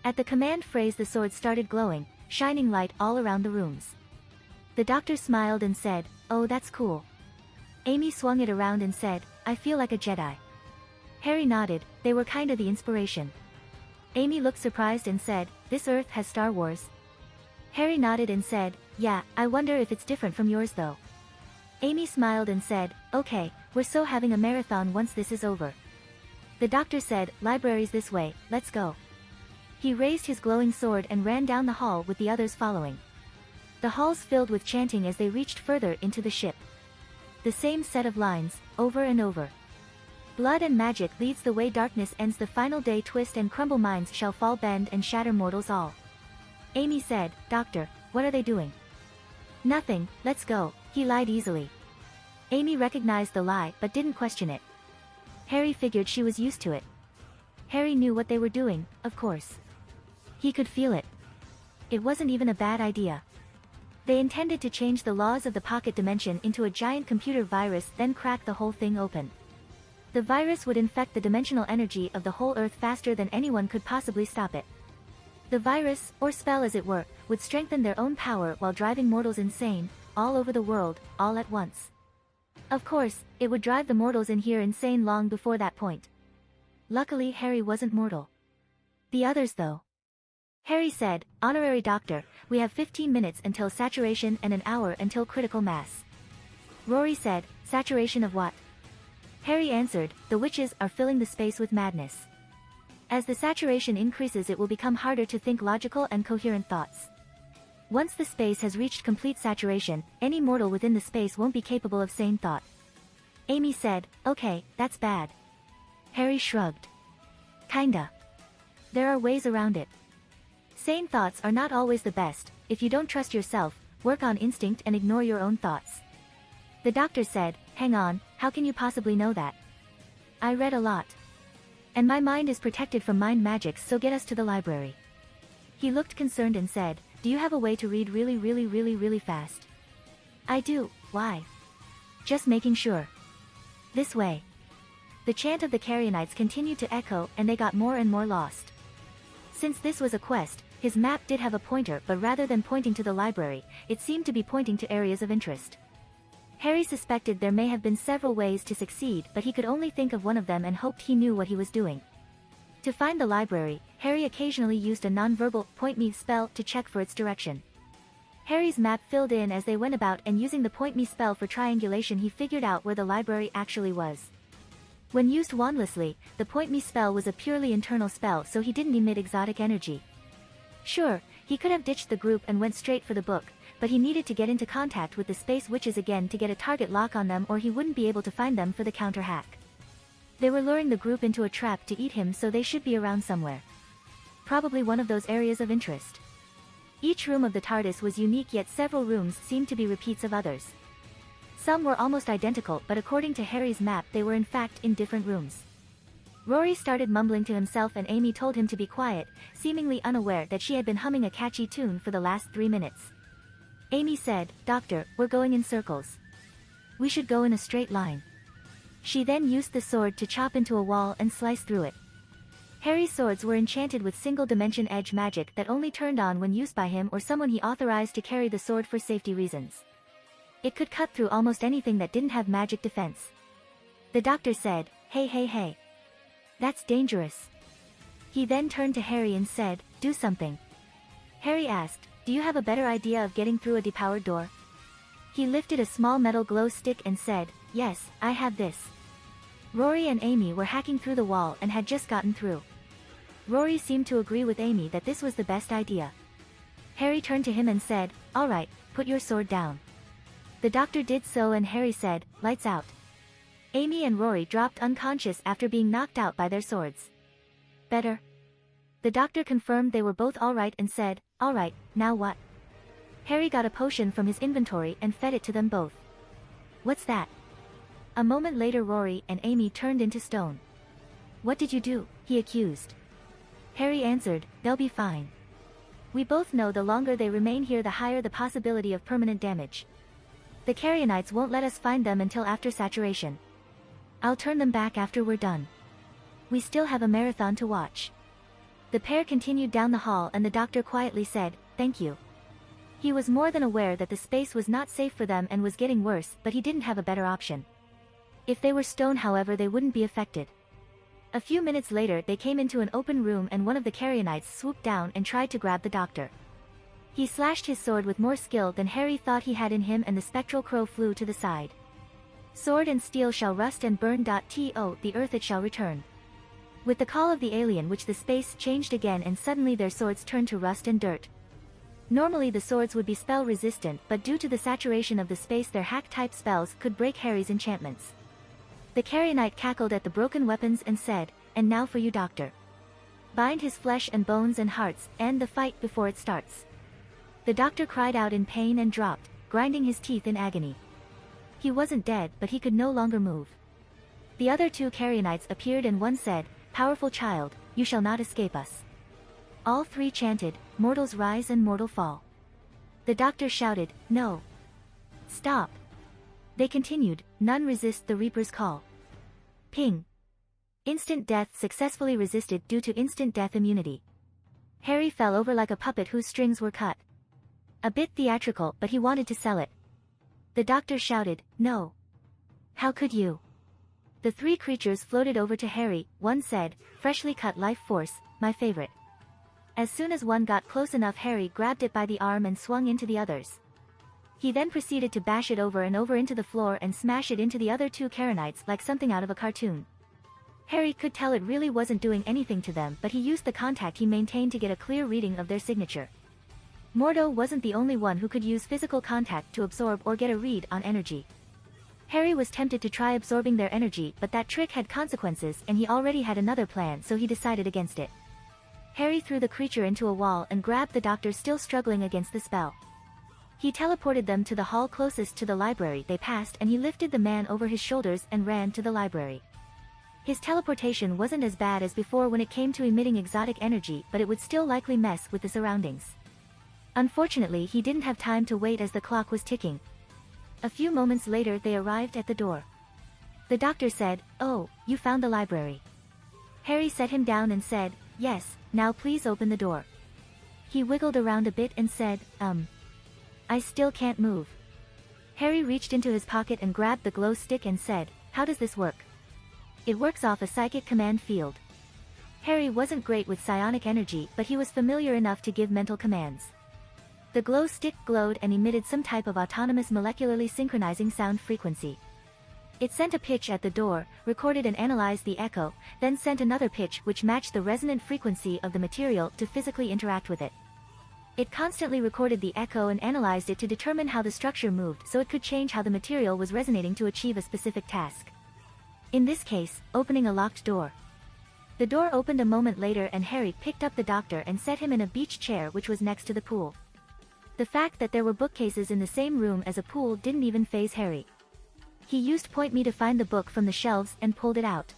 At the command phrase the sword started glowing, shining light all around the rooms. The doctor smiled and said, oh that's cool. Amy swung it around and said, I feel like a Jedi. Harry nodded, they were kinda the inspiration. Amy looked surprised and said, this Earth has Star Wars? Harry nodded and said, yeah, I wonder if it's different from yours though. Amy smiled and said, okay, we're so having a marathon once this is over. The doctor said, library's this way, let's go. He raised his glowing sword and ran down the hall with the others following. The halls filled with chanting as they reached further into the ship. The same set of lines, over and over. Blood and magic leads the way, darkness ends the final day, twist and crumble, minds shall fall, bend and shatter, mortals all. Amy said, Doctor, what are they doing? Nothing, let's go, he lied easily. Amy recognized the lie but didn't question it. Harry figured she was used to it. Harry knew what they were doing, of course. He could feel it. It wasn't even a bad idea. They intended to change the laws of the pocket dimension into a giant computer virus, then crack the whole thing open. The virus would infect the dimensional energy of the whole Earth faster than anyone could possibly stop it. The virus, or spell as it were, would strengthen their own power while driving mortals insane, all over the world, all at once. Of course, it would drive the mortals in here insane long before that point. Luckily Harry wasn't mortal. The others though. Harry said, "Honorary doctor, we have 15 minutes until saturation and an hour until critical mass." Rory said, "Saturation of what?" Harry answered, "The witches are filling the space with madness. As the saturation increases it will become harder to think logical and coherent thoughts. Once the space has reached complete saturation, any mortal within the space won't be capable of sane thought." Amy said, "Okay, that's bad." Harry shrugged. "Kinda. There are ways around it. Sane thoughts are not always the best. If you don't trust yourself, work on instinct and ignore your own thoughts." The doctor said, "Hang on, how can you possibly know that? I read a lot. And my mind is protected from mind magics, so get us to the library." He looked concerned and said, "Do you have a way to read really fast?" "I do, why?" "Just making sure." "This way." The chant of the Carianites continued to echo and they got more and more lost. Since this was a quest, his map did have a pointer, but rather than pointing to the library, it seemed to be pointing to areas of interest. Harry suspected there may have been several ways to succeed, but he could only think of one of them and hoped he knew what he was doing. To find the library, Harry occasionally used a non-verbal "point me" spell to check for its direction. Harry's map filled in as they went about, and using the point me spell for triangulation he figured out where the library actually was. When used wandlessly, the point me spell was a purely internal spell, so he didn't emit exotic energy. Sure, he could have ditched the group and went straight for the book, but he needed to get into contact with the space witches again to get a target lock on them, or he wouldn't be able to find them for the counter-hack. They were luring the group into a trap to eat him, so they should be around somewhere. Probably one of those areas of interest. Each room of the TARDIS was unique, yet several rooms seemed to be repeats of others. Some were almost identical, but according to Harry's map they were in fact in different rooms. Rory started mumbling to himself and Amy told him to be quiet, seemingly unaware that she had been humming a catchy tune for the last 3 minutes. Amy said, "Doctor, we're going in circles. We should go in a straight line." She then used the sword to chop into a wall and slice through it. Harry's swords were enchanted with single-dimension edge magic that only turned on when used by him or someone he authorized to carry the sword for safety reasons. It could cut through almost anything that didn't have magic defense. The doctor said, Hey. That's dangerous." He then turned to Harry and said, "Do something." Harry asked, "Do you have a better idea of getting through a depowered door?" He lifted a small metal glow stick and said, "Yes, I have this." Rory and Amy were hacking through the wall and had just gotten through. Rory seemed to agree with Amy that this was the best idea. Harry turned to him and said, "All right, put your sword down." The doctor did so and Harry said, "Lights out." Amy and Rory dropped unconscious after being knocked out by their swords. "Better?" The doctor confirmed they were both all right and said, "All right, now what?" Harry got a potion from his inventory and fed it to them both. "What's that?" A moment later Rory and Amy turned into stone. "What did you do?" he accused. Harry answered, "They'll be fine. We both know the longer they remain here the higher the possibility of permanent damage. The Carianites won't let us find them until after saturation. I'll turn them back after we're done. We still have a marathon to watch." The pair continued down the hall and the doctor quietly said, "Thank you." He was more than aware that the space was not safe for them and was getting worse, but he didn't have a better option. If they were stone, however, they wouldn't be affected. A few minutes later they came into an open room and one of the Carianites swooped down and tried to grab the doctor. He slashed his sword with more skill than Harry thought he had in him and the spectral crow flew to the side. "Sword and steel shall rust and burn. To the earth it shall return." With the call of the alien which the space changed again and suddenly their swords turned to rust and dirt. Normally the swords would be spell resistant, but due to the saturation of the space their hack-type spells could break Harry's enchantments. The Carianite cackled at the broken weapons and said, "And now for you, doctor. Bind his flesh and bones and hearts, end the fight before it starts." The doctor cried out in pain and dropped, grinding his teeth in agony. He wasn't dead, but he could no longer move. The other 2 Carianites appeared and one said, "Powerful child, you shall not escape us." All 3 chanted, "Mortals rise and mortal fall." The doctor shouted, "No. Stop." They continued, "None resist the Reaper's call." Ping. Instant death successfully resisted due to instant death immunity. Harry fell over like a puppet whose strings were cut. A bit theatrical, but he wanted to sell it. The doctor shouted, "No. How could you?" The three creatures floated over to Harry. One said, "Freshly cut life force, my favorite." As soon as one got close enough, Harry grabbed it by the arm and swung into the others. He then proceeded to bash it over and over into the floor and smash it into the other two Karenites like something out of a cartoon. Harry could tell it really wasn't doing anything to them, but he used the contact he maintained to get a clear reading of their signature. Mordo wasn't the only one who could use physical contact to absorb or get a read on energy. Harry was tempted to try absorbing their energy, but that trick had consequences and he already had another plan, so he decided against it. Harry threw the creature into a wall and grabbed the doctor still struggling against the spell. He teleported them to the hall closest to the library they passed, and he lifted the man over his shoulders and ran to the library. His teleportation wasn't as bad as before when it came to emitting exotic energy, but it would still likely mess with the surroundings. Unfortunately, he didn't have time to wait as the clock was ticking. A few moments later they arrived at the door. The doctor said, "Oh, you found the library." Harry set him down and said, "Yes, now please open the door." He wiggled around a bit and said, I still can't move." Harry reached into his pocket and grabbed the glow stick and said, "How does this work?" "It works off a psychic command field." Harry wasn't great with psionic energy, but he was familiar enough to give mental commands. The glow stick glowed and emitted some type of autonomous molecularly synchronizing sound frequency. It sent a pitch at the door, recorded and analyzed the echo, then sent another pitch which matched the resonant frequency of the material to physically interact with it. It constantly recorded the echo and analyzed it to determine how the structure moved so it could change how the material was resonating to achieve a specific task. In this case, opening a locked door. The door opened a moment later and Harry picked up the doctor and set him in a beach chair which was next to the pool. The fact that there were bookcases in the same room as a pool didn't even faze Harry. He used point me to find the book from the shelves and pulled it out.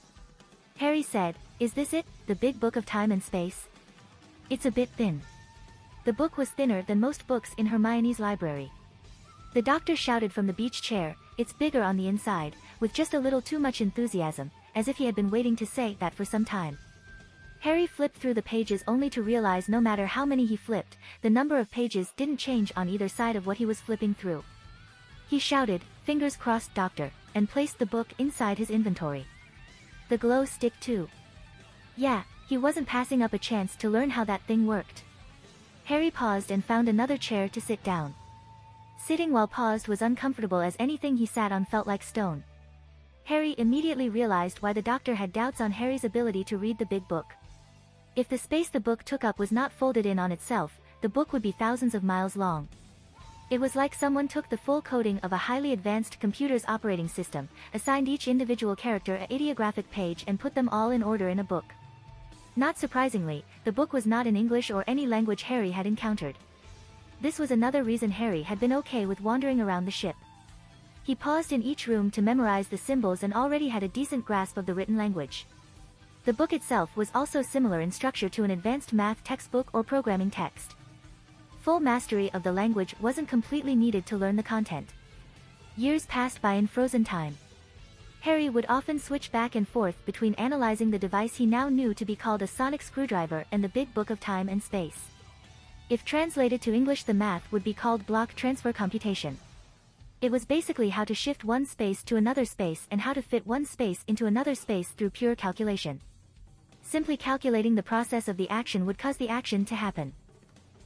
Harry said, "Is this it, the big book of time and space?" "It's a bit thin." The book was thinner than most books in Hermione's library. The doctor shouted from the beach chair, "It's bigger on the inside," with just a little too much enthusiasm, as if he had been waiting to say that for some time. Harry flipped through the pages only to realize no matter how many he flipped, the number of pages didn't change on either side of what he was flipping through. He shouted, "Fingers crossed, doctor," and placed the book inside his inventory. The glow stick too. Yeah, he wasn't passing up a chance to learn how that thing worked. Harry paused and found another chair to sit down. Sitting while paused was uncomfortable as anything he sat on felt like stone. Harry immediately realized why the doctor had doubts on Harry's ability to read the big book. If the space the book took up was not folded in on itself, the book would be thousands of miles long. It was like someone took the full coding of a highly advanced computer's operating system, assigned each individual character an ideographic page and put them all in order in a book. Not surprisingly, the book was not in English or any language Harry had encountered. This was another reason Harry had been okay with wandering around the ship. He paused in each room to memorize the symbols and already had a decent grasp of the written language. The book itself was also similar in structure to an advanced math textbook or programming text. Full mastery of the language wasn't completely needed to learn the content. Years passed by in frozen time. Harry would often switch back and forth between analyzing the device he now knew to be called a sonic screwdriver and the big book of time and space. If translated to English, the math would be called block transfer computation. It was basically how to shift one space to another space and how to fit one space into another space through pure calculation. Simply calculating the process of the action would cause the action to happen.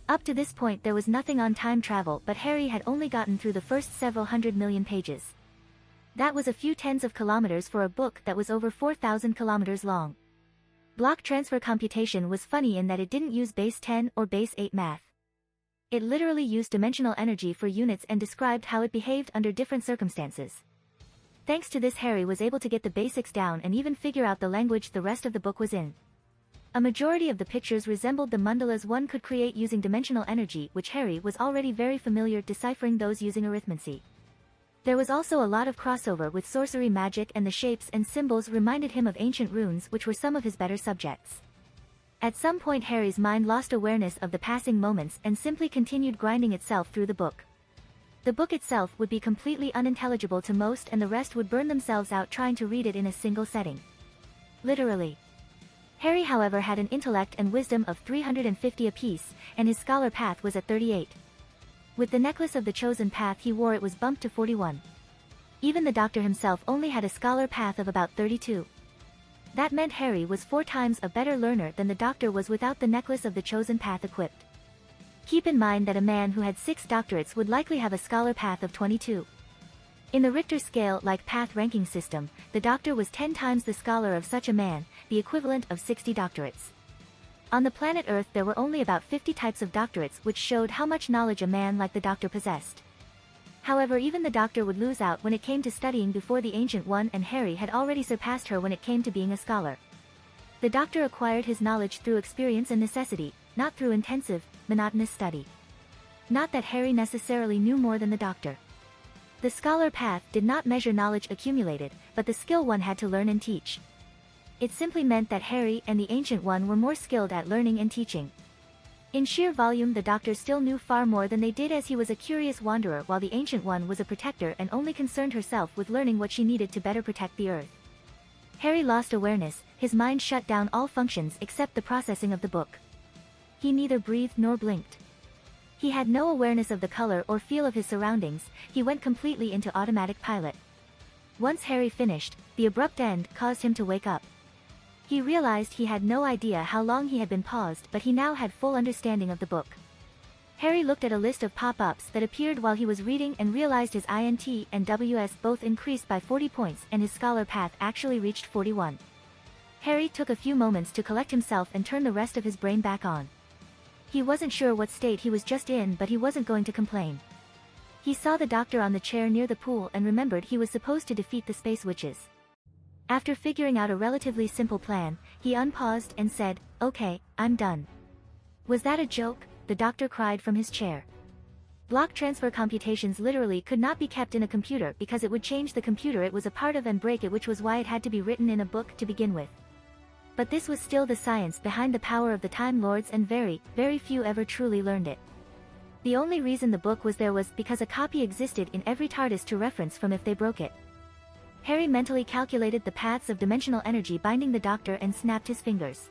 Up to this point there was nothing on time travel, but Harry had only gotten through the first several 100 million pages. That was a few tens of kilometers for a book that was over 4,000 kilometers long. Block transfer computation was funny in that it didn't use base 10 or base 8 math. It literally used dimensional energy for units and described how it behaved under different circumstances. Thanks to this, Harry was able to get the basics down and even figure out the language the rest of the book was in. A majority of the pictures resembled the mandalas one could create using dimensional energy, which Harry was already very familiar deciphering those using arithmancy. There was also a lot of crossover with sorcery magic, and the shapes and symbols reminded him of ancient runes, which were some of his better subjects. At some point Harry's mind lost awareness of the passing moments and simply continued grinding itself through the book. The book itself would be completely unintelligible to most, and the rest would burn themselves out trying to read it in a single setting. Literally. Harry, however, had an intellect and wisdom of 350 apiece, and his scholar path was at 38. With the necklace of the chosen path he wore, it was bumped to 41. Even the doctor himself only had a scholar path of about 32. That meant Harry was 4 times a better learner than the doctor was without the necklace of the chosen path equipped. Keep in mind that a man who had 6 doctorates would likely have a scholar path of 22. In the Richter scale-like path ranking system, the doctor was 10 times the scholar of such a man, the equivalent of 60 doctorates. On the planet Earth there were only about 50 types of doctorates, which showed how much knowledge a man like the doctor possessed. However, even the doctor would lose out when it came to studying before the Ancient One, and Harry had already surpassed her when it came to being a scholar. The doctor acquired his knowledge through experience and necessity, not through intensive, monotonous study. Not that Harry necessarily knew more than the doctor. The scholar path did not measure knowledge accumulated, but the skill one had to learn and teach. It simply meant that Harry and the Ancient One were more skilled at learning and teaching. In sheer volume, the doctor still knew far more than they did, as he was a curious wanderer, while the Ancient One was a protector and only concerned herself with learning what she needed to better protect the Earth. Harry lost awareness, his mind shut down all functions except the processing of the book. He neither breathed nor blinked. He had no awareness of the color or feel of his surroundings, he went completely into automatic pilot. Once Harry finished, the abrupt end caused him to wake up. He realized he had no idea how long he had been paused, but he now had full understanding of the book. Harry looked at a list of pop-ups that appeared while he was reading and realized his INT and WS both increased by 40 points and his scholar path actually reached 41. Harry took a few moments to collect himself and turn the rest of his brain back on. He wasn't sure what state he was just in, but he wasn't going to complain. He saw the doctor on the chair near the pool and remembered he was supposed to defeat the space witches. After figuring out a relatively simple plan, he unpaused and said, "Okay, I'm done." "Was that a joke?" the doctor cried from his chair. Block transfer computations literally could not be kept in a computer because it would change the computer it was a part of and break it, which was why it had to be written in a book to begin with. But this was still the science behind the power of the Time Lords, and very, very few ever truly learned it. The only reason the book was there was because a copy existed in every TARDIS to reference from if they broke it. Harry mentally calculated the paths of dimensional energy binding the doctor and snapped his fingers.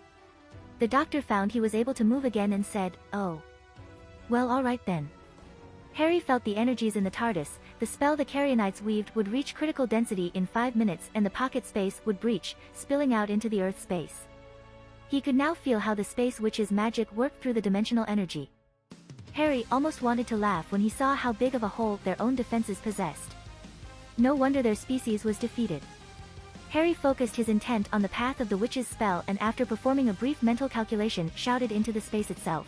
The doctor found he was able to move again and said, "Oh. Well, alright then." Harry felt the energies in the TARDIS. The spell the Carianites weaved would reach critical density in 5 minutes and the pocket space would breach, spilling out into the Earth space. He could now feel how the space witch's magic worked through the dimensional energy. Harry almost wanted to laugh when he saw how big of a hole their own defenses possessed. No wonder their species was defeated. Harry focused his intent on the path of the witch's spell and after performing a brief mental calculation shouted into the space itself.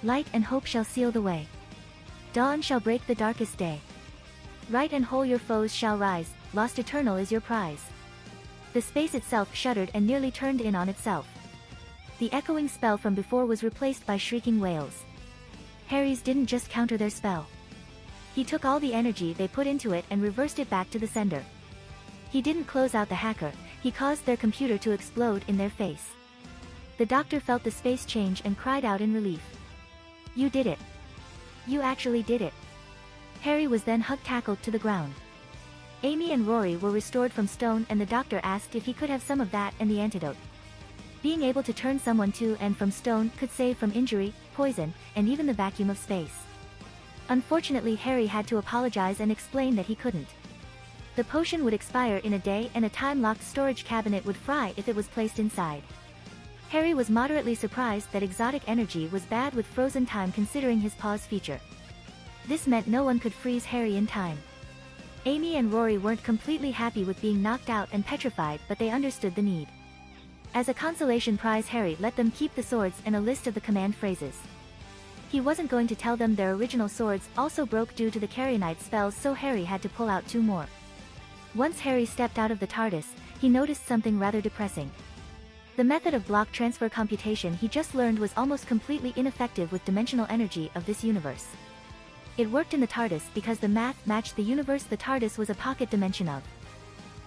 "Light and hope shall seal the way. Dawn shall break the darkest day. Right and whole your foes shall rise, lost eternal is your prize." The space itself shuddered and nearly turned in on itself. The echoing spell from before was replaced by shrieking wails. Harry's didn't just counter their spell. He took all the energy they put into it and reversed it back to the sender. He didn't close out the hacker, he caused their computer to explode in their face. The doctor felt the space change and cried out in relief. "You did it. You actually did it." Harry was then hug-tackled to the ground. Amy and Rory were restored from stone and the doctor asked if he could have some of that and the antidote. Being able to turn someone to and from stone could save from injury, poison, and even the vacuum of space. Unfortunately, Harry had to apologize and explain that he couldn't. The potion would expire in a day and a time-locked storage cabinet would fry if it was placed inside. Harry was moderately surprised that exotic energy was bad with frozen time considering his pause feature. This meant no one could freeze Harry in time. Amy and Rory weren't completely happy with being knocked out and petrified, but they understood the need. As a consolation prize, Harry let them keep the swords and a list of the command phrases. He wasn't going to tell them their original swords also broke due to the Carianite spells, so Harry had to pull out 2 more. Once Harry stepped out of the TARDIS, he noticed something rather depressing. The method of block transfer computation he just learned was almost completely ineffective with dimensional energy of this universe. It worked in the TARDIS because the math matched the universe the TARDIS was a pocket dimension of.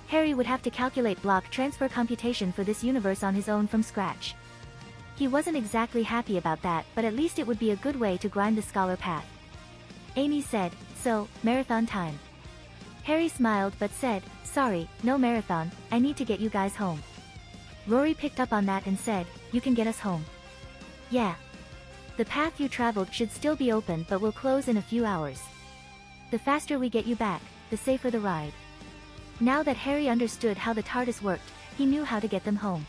Harry would have to calculate block transfer computation for this universe on his own from scratch. He wasn't exactly happy about that, but at least it would be a good way to grind the scholar path. Amy said, So, marathon time. Harry smiled but said, sorry, no marathon, I need to get you guys home. Rory picked up on that and said, you can get us home. Yeah. The path you traveled should still be open but will close in a few hours. The faster we get you back, the safer the ride. Now that Harry understood how the TARDIS worked, he knew how to get them home.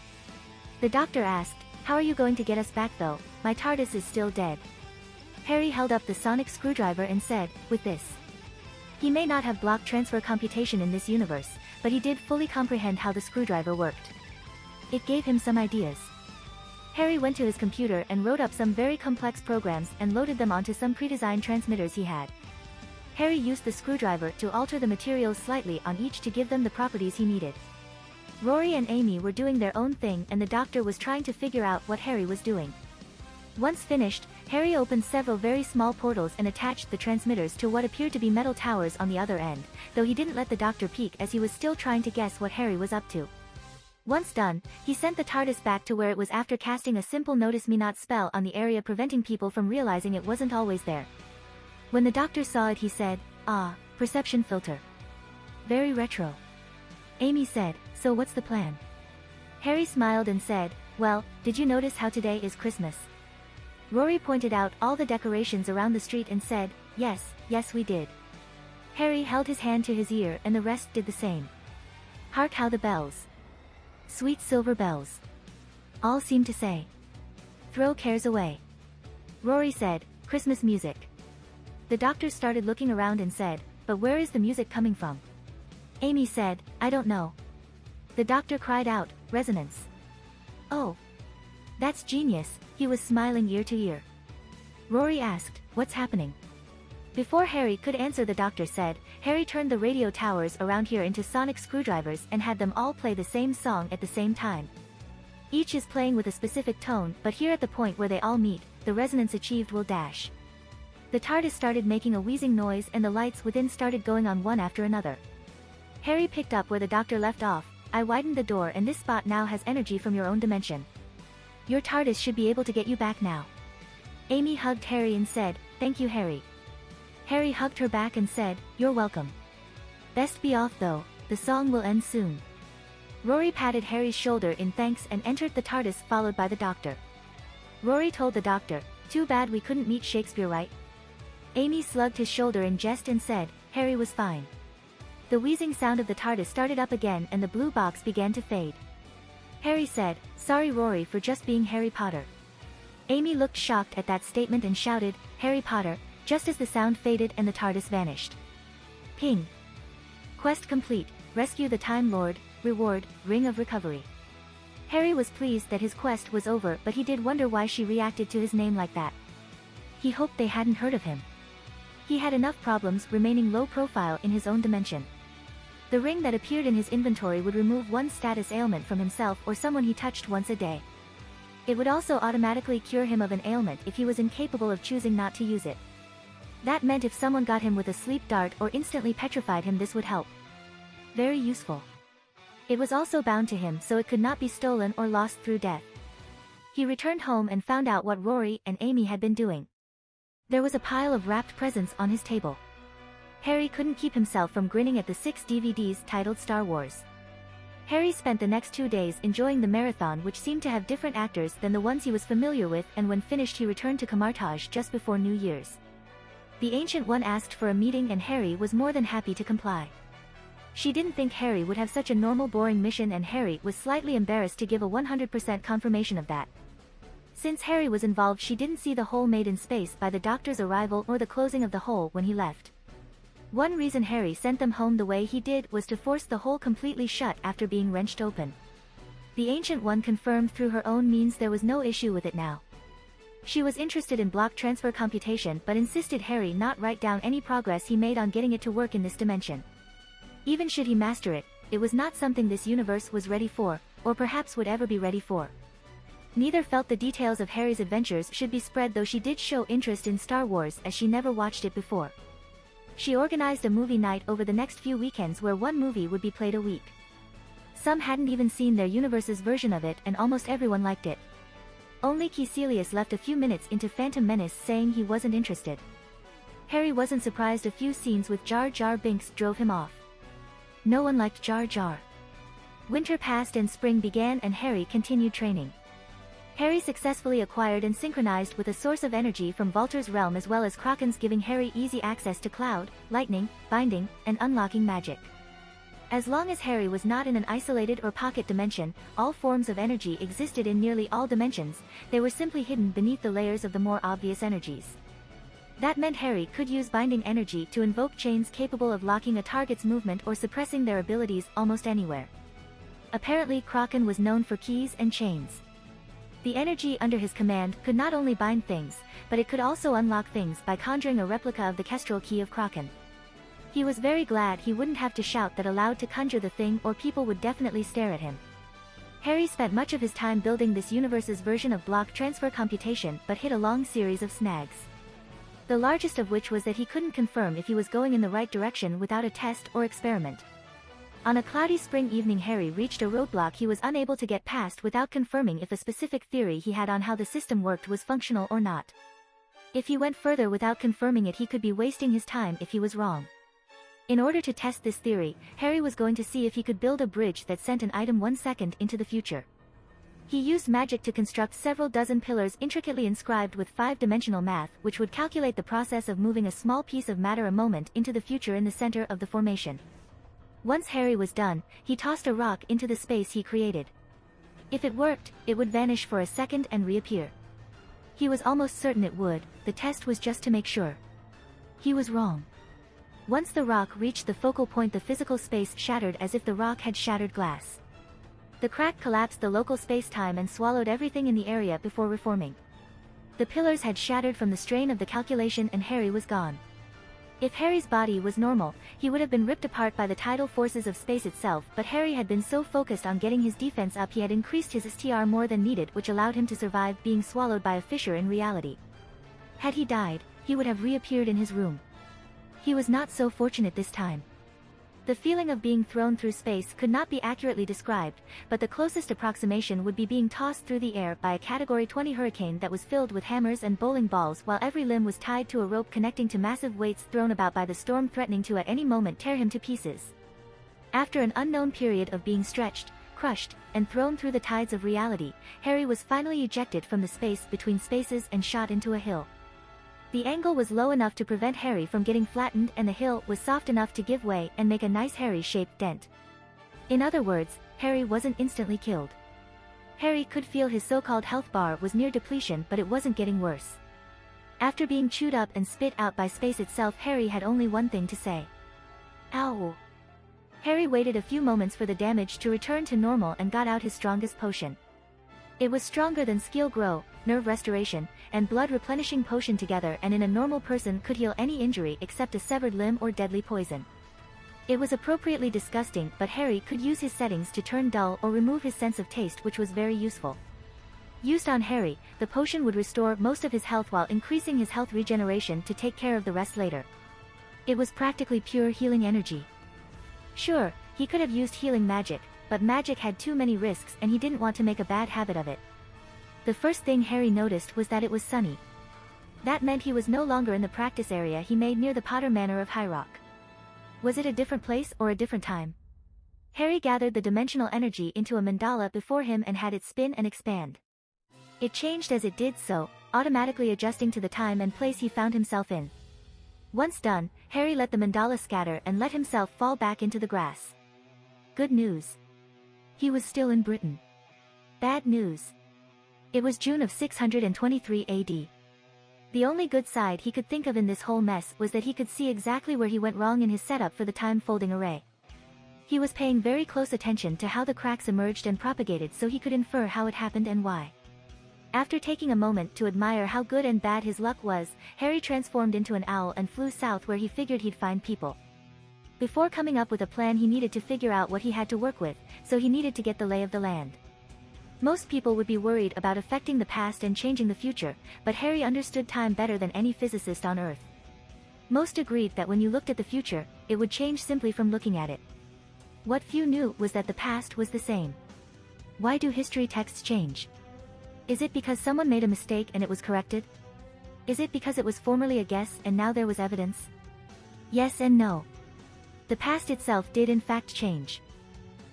The doctor asked, how are you going to get us back though? My TARDIS is still dead. Harry held up the sonic screwdriver and said, with this. He may not have block transfer computation in this universe, but he did fully comprehend how the screwdriver worked. It gave him some ideas. Harry went to his computer and wrote up some very complex programs and loaded them onto some pre-designed transmitters he had. Harry used the screwdriver to alter the materials slightly on each to give them the properties he needed. Rory and Amy were doing their own thing and the doctor was trying to figure out what Harry was doing. Once finished, Harry opened several very small portals and attached the transmitters to what appeared to be metal towers on the other end, though he didn't let the doctor peek as he was still trying to guess what Harry was up to. Once done, he sent the TARDIS back to where it was after casting a simple Notice Me Not spell on the area, preventing people from realizing it wasn't always there. When the doctor saw it he said, ah, perception filter. Very retro. Amy said, so what's the plan? Harry smiled and said, well, did you notice how today is Christmas? Rory pointed out all the decorations around the street and said, yes, yes we did. Harry held his hand to his ear and the rest did the same. Hark how the bells. Sweet silver bells. All seem to say. Throw cares away. Rory said, Christmas music. The doctor started looking around and said, but where is the music coming from? Amy said, I don't know. The doctor cried out, resonance. Oh. That's genius, he was smiling ear to ear. Rory asked, what's happening? Before Harry could answer the doctor said, Harry turned the radio towers around here into sonic screwdrivers and had them all play the same song at the same time. Each is playing with a specific tone, but here at the point where they all meet, the resonance achieved will dash. The TARDIS started making a wheezing noise and the lights within started going on one after another. Harry picked up where the doctor left off, I widened the door and this spot now has energy from your own dimension. Your TARDIS should be able to get you back now. Amy hugged Harry and said, thank you Harry. Harry hugged her back and said, you're welcome. Best be off though, the song will end soon. Rory patted Harry's shoulder in thanks and entered the TARDIS followed by the doctor. Rory told the doctor, too bad we couldn't meet Shakespeare, right? Amy slugged his shoulder in jest and said, Harry was fine. The wheezing sound of the TARDIS started up again and the blue box began to fade. Harry said, sorry Rory for just being Harry Potter. Amy looked shocked at that statement and shouted, Harry Potter, just as the sound faded and the TARDIS vanished. Ping. Quest complete, rescue the Time Lord, reward, Ring of Recovery. Harry was pleased that his quest was over but he did wonder why she reacted to his name like that. He hoped they hadn't heard of him. He had enough problems remaining low profile in his own dimension. The ring that appeared in his inventory would remove one status ailment from himself or someone he touched once a day. It would also automatically cure him of an ailment if he was incapable of choosing not to use it. That meant if someone got him with a sleep dart or instantly petrified him this would help. Very useful. It was also bound to him so it could not be stolen or lost through death. He returned home and found out what Rory and Amy had been doing. There was a pile of wrapped presents on his table. Harry couldn't keep himself from grinning at the 6 DVDs titled Star Wars. Harry spent the next 2 days enjoying the marathon which seemed to have different actors than the ones he was familiar with, and when finished he returned to Camartage just before New Year's. The Ancient One asked for a meeting and Harry was more than happy to comply. She didn't think Harry would have such a normal boring mission and Harry was slightly embarrassed to give a 100% confirmation of that. Since Harry was involved she didn't see the hole made in space by the doctor's arrival or the closing of the hole when he left. One reason Harry sent them home the way he did was to force the hole completely shut after being wrenched open. The Ancient One confirmed through her own means there was no issue with it now. She was interested in block transfer computation but insisted Harry not write down any progress he made on getting it to work in this dimension. Even should he master it, it was not something this universe was ready for, or perhaps would ever be ready for. Neither felt the details of Harry's adventures should be spread, though she did show interest in Star Wars as she never watched it before. She organized a movie night over the next few weekends where one movie would be played a week. Some hadn't even seen their universe's version of it and almost everyone liked it. Only Caecilius left a few minutes into Phantom Menace saying he wasn't interested. Harry wasn't surprised a few scenes with Jar Jar Binks drove him off. No one liked Jar Jar. Winter passed and spring began and Harry continued training. Harry successfully acquired and synchronized with a source of energy from Volter's realm as well as Kraken's, giving Harry easy access to cloud, lightning, binding, and unlocking magic. As long as Harry was not in an isolated or pocket dimension, all forms of energy existed in nearly all dimensions, they were simply hidden beneath the layers of the more obvious energies. That meant Harry could use binding energy to invoke chains capable of locking a target's movement or suppressing their abilities almost anywhere. Apparently Kraken was known for keys and chains. The energy under his command could not only bind things, but it could also unlock things by conjuring a replica of the Kestrel key of Kraken. He was very glad he wouldn't have to shout that aloud to conjure the thing, or people would definitely stare at him. Harry spent much of his time building this universe's version of block transfer computation but hit a long series of snags. The largest of which was that he couldn't confirm if he was going in the right direction without a test or experiment. On a cloudy spring evening Harry reached a roadblock he was unable to get past without confirming if a specific theory he had on how the system worked was functional or not. If he went further without confirming it he could be wasting his time if he was wrong. In order to test this theory, Harry was going to see if he could build a bridge that sent an item 1 second into the future. He used magic to construct several dozen pillars intricately inscribed with 5-dimensional math which would calculate the process of moving a small piece of matter a moment into the future in the center of the formation. Once Harry was done, he tossed a rock into the space he created. If it worked, it would vanish for a second and reappear. He was almost certain it would, the test was just to make sure. He was wrong. Once the rock reached the focal point the physical space shattered as if the rock had shattered glass. The crack collapsed the local space-time and swallowed everything in the area before reforming. The pillars had shattered from the strain of the calculation and Harry was gone. If Harry's body was normal, he would have been ripped apart by the tidal forces of space itself, but Harry had been so focused on getting his defense up he had increased his STR more than needed, which allowed him to survive being swallowed by a fissure in reality. Had he died, he would have reappeared in his room. He was not so fortunate this time. The feeling of being thrown through space could not be accurately described, but the closest approximation would be being tossed through the air by a Category 20 hurricane that was filled with hammers and bowling balls while every limb was tied to a rope connecting to massive weights thrown about by the storm, threatening to at any moment tear him to pieces. After an unknown period of being stretched, crushed, and thrown through the tides of reality, Harry was finally ejected from the space between spaces and shot into a hill. The angle was low enough to prevent Harry from getting flattened and the hill was soft enough to give way and make a nice Harry-shaped dent. In other words, Harry wasn't instantly killed. Harry could feel his so-called health bar was near depletion, but it wasn't getting worse. After being chewed up and spit out by space itself, Harry had only one thing to say. Ow! Harry waited a few moments for the damage to return to normal and got out his strongest potion. It was stronger than skill grow, nerve restoration, and blood replenishing potion together, and in a normal person could heal any injury except a severed limb or deadly poison. It was appropriately disgusting, but Harry could use his settings to turn dull or remove his sense of taste, which was very useful. Used on Harry, the potion would restore most of his health while increasing his health regeneration to take care of the rest later. It was practically pure healing energy. Sure, he could have used healing magic, but magic had too many risks and he didn't want to make a bad habit of it. The first thing Harry noticed was that it was sunny. That meant he was no longer in the practice area he made near the Potter Manor of High Rock. Was it a different place or a different time? Harry gathered the dimensional energy into a mandala before him and had it spin and expand. It changed as it did so, automatically adjusting to the time and place he found himself in. Once done, Harry let the mandala scatter and let himself fall back into the grass. Good news. He was still in Britain. Bad news. It was June of 623 AD. The only good side he could think of in this whole mess was that he could see exactly where he went wrong in his setup for the time-folding array. He was paying very close attention to how the cracks emerged and propagated so he could infer how it happened and why. After taking a moment to admire how good and bad his luck was, Harry transformed into an owl and flew south where he figured he'd find people. Before coming up with a plan he needed to figure out what he had to work with, so he needed to get the lay of the land. Most people would be worried about affecting the past and changing the future, but Harry understood time better than any physicist on Earth. Most agreed that when you looked at the future, it would change simply from looking at it. What few knew was that the past was the same. Why do history texts change? Is it because someone made a mistake and it was corrected? Is it because it was formerly a guess and now there was evidence? Yes and no. The past itself did in fact change.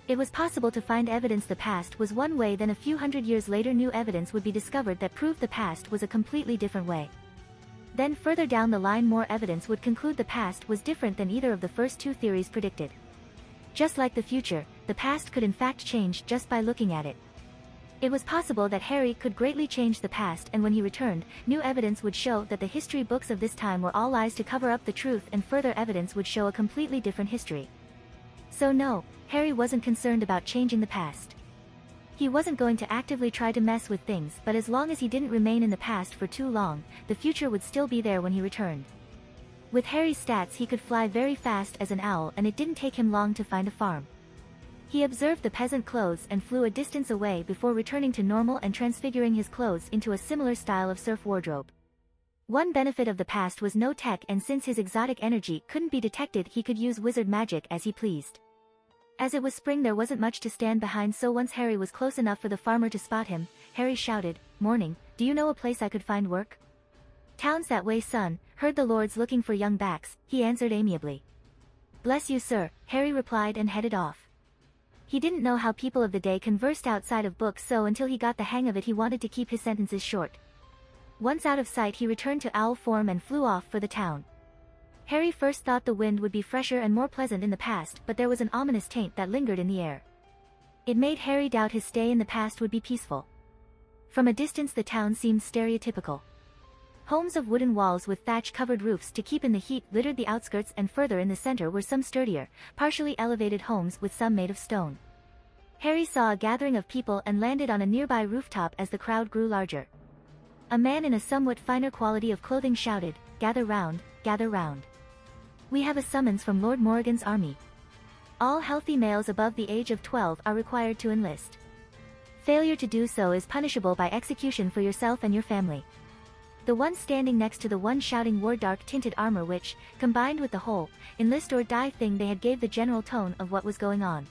It was possible to find evidence the past was one way, then a few hundred years later new evidence would be discovered that proved the past was a completely different way. Then further down the line more evidence would conclude the past was different than either of the first two theories predicted. Just like the future, the past could in fact change just by looking at it. It was possible that Harry could greatly change the past, and when he returned, new evidence would show that the history books of this time were all lies to cover up the truth, and further evidence would show a completely different history. So no, Harry wasn't concerned about changing the past. He wasn't going to actively try to mess with things, but as long as he didn't remain in the past for too long, the future would still be there when he returned. With Harry's stats he could fly very fast as an owl, and it didn't take him long to find a farm. He observed the peasant clothes and flew a distance away before returning to normal and transfiguring his clothes into a similar style of surf wardrobe. One benefit of the past was no tech, and since his exotic energy couldn't be detected he could use wizard magic as he pleased. As it was spring there wasn't much to stand behind, so once Harry was close enough for the farmer to spot him, Harry shouted, "Morning, do you know a place I could find work?" "Town's that way, son, heard the lord's looking for young backs," he answered amiably. "Bless you, sir," Harry replied and headed off. He didn't know how people of the day conversed outside of books, so until he got the hang of it he wanted to keep his sentences short. Once out of sight he returned to owl form and flew off for the town. Harry first thought the wind would be fresher and more pleasant in the past, but there was an ominous taint that lingered in the air. It made Harry doubt his stay in the past would be peaceful. From a distance the town seemed stereotypical. Homes of wooden walls with thatch-covered roofs to keep in the heat littered the outskirts, and further in the center were some sturdier, partially elevated homes with some made of stone. Harry saw a gathering of people and landed on a nearby rooftop as the crowd grew larger. A man in a somewhat finer quality of clothing shouted, "Gather round, gather round. We have a summons from Lord Morrigan's army. All healthy males above the age of 12 are required to enlist. Failure to do so is punishable by execution for yourself and your family." The one standing next to the one shouting wore dark-tinted armor which, combined with the whole enlist or die thing they had, gave the general tone of what was going on.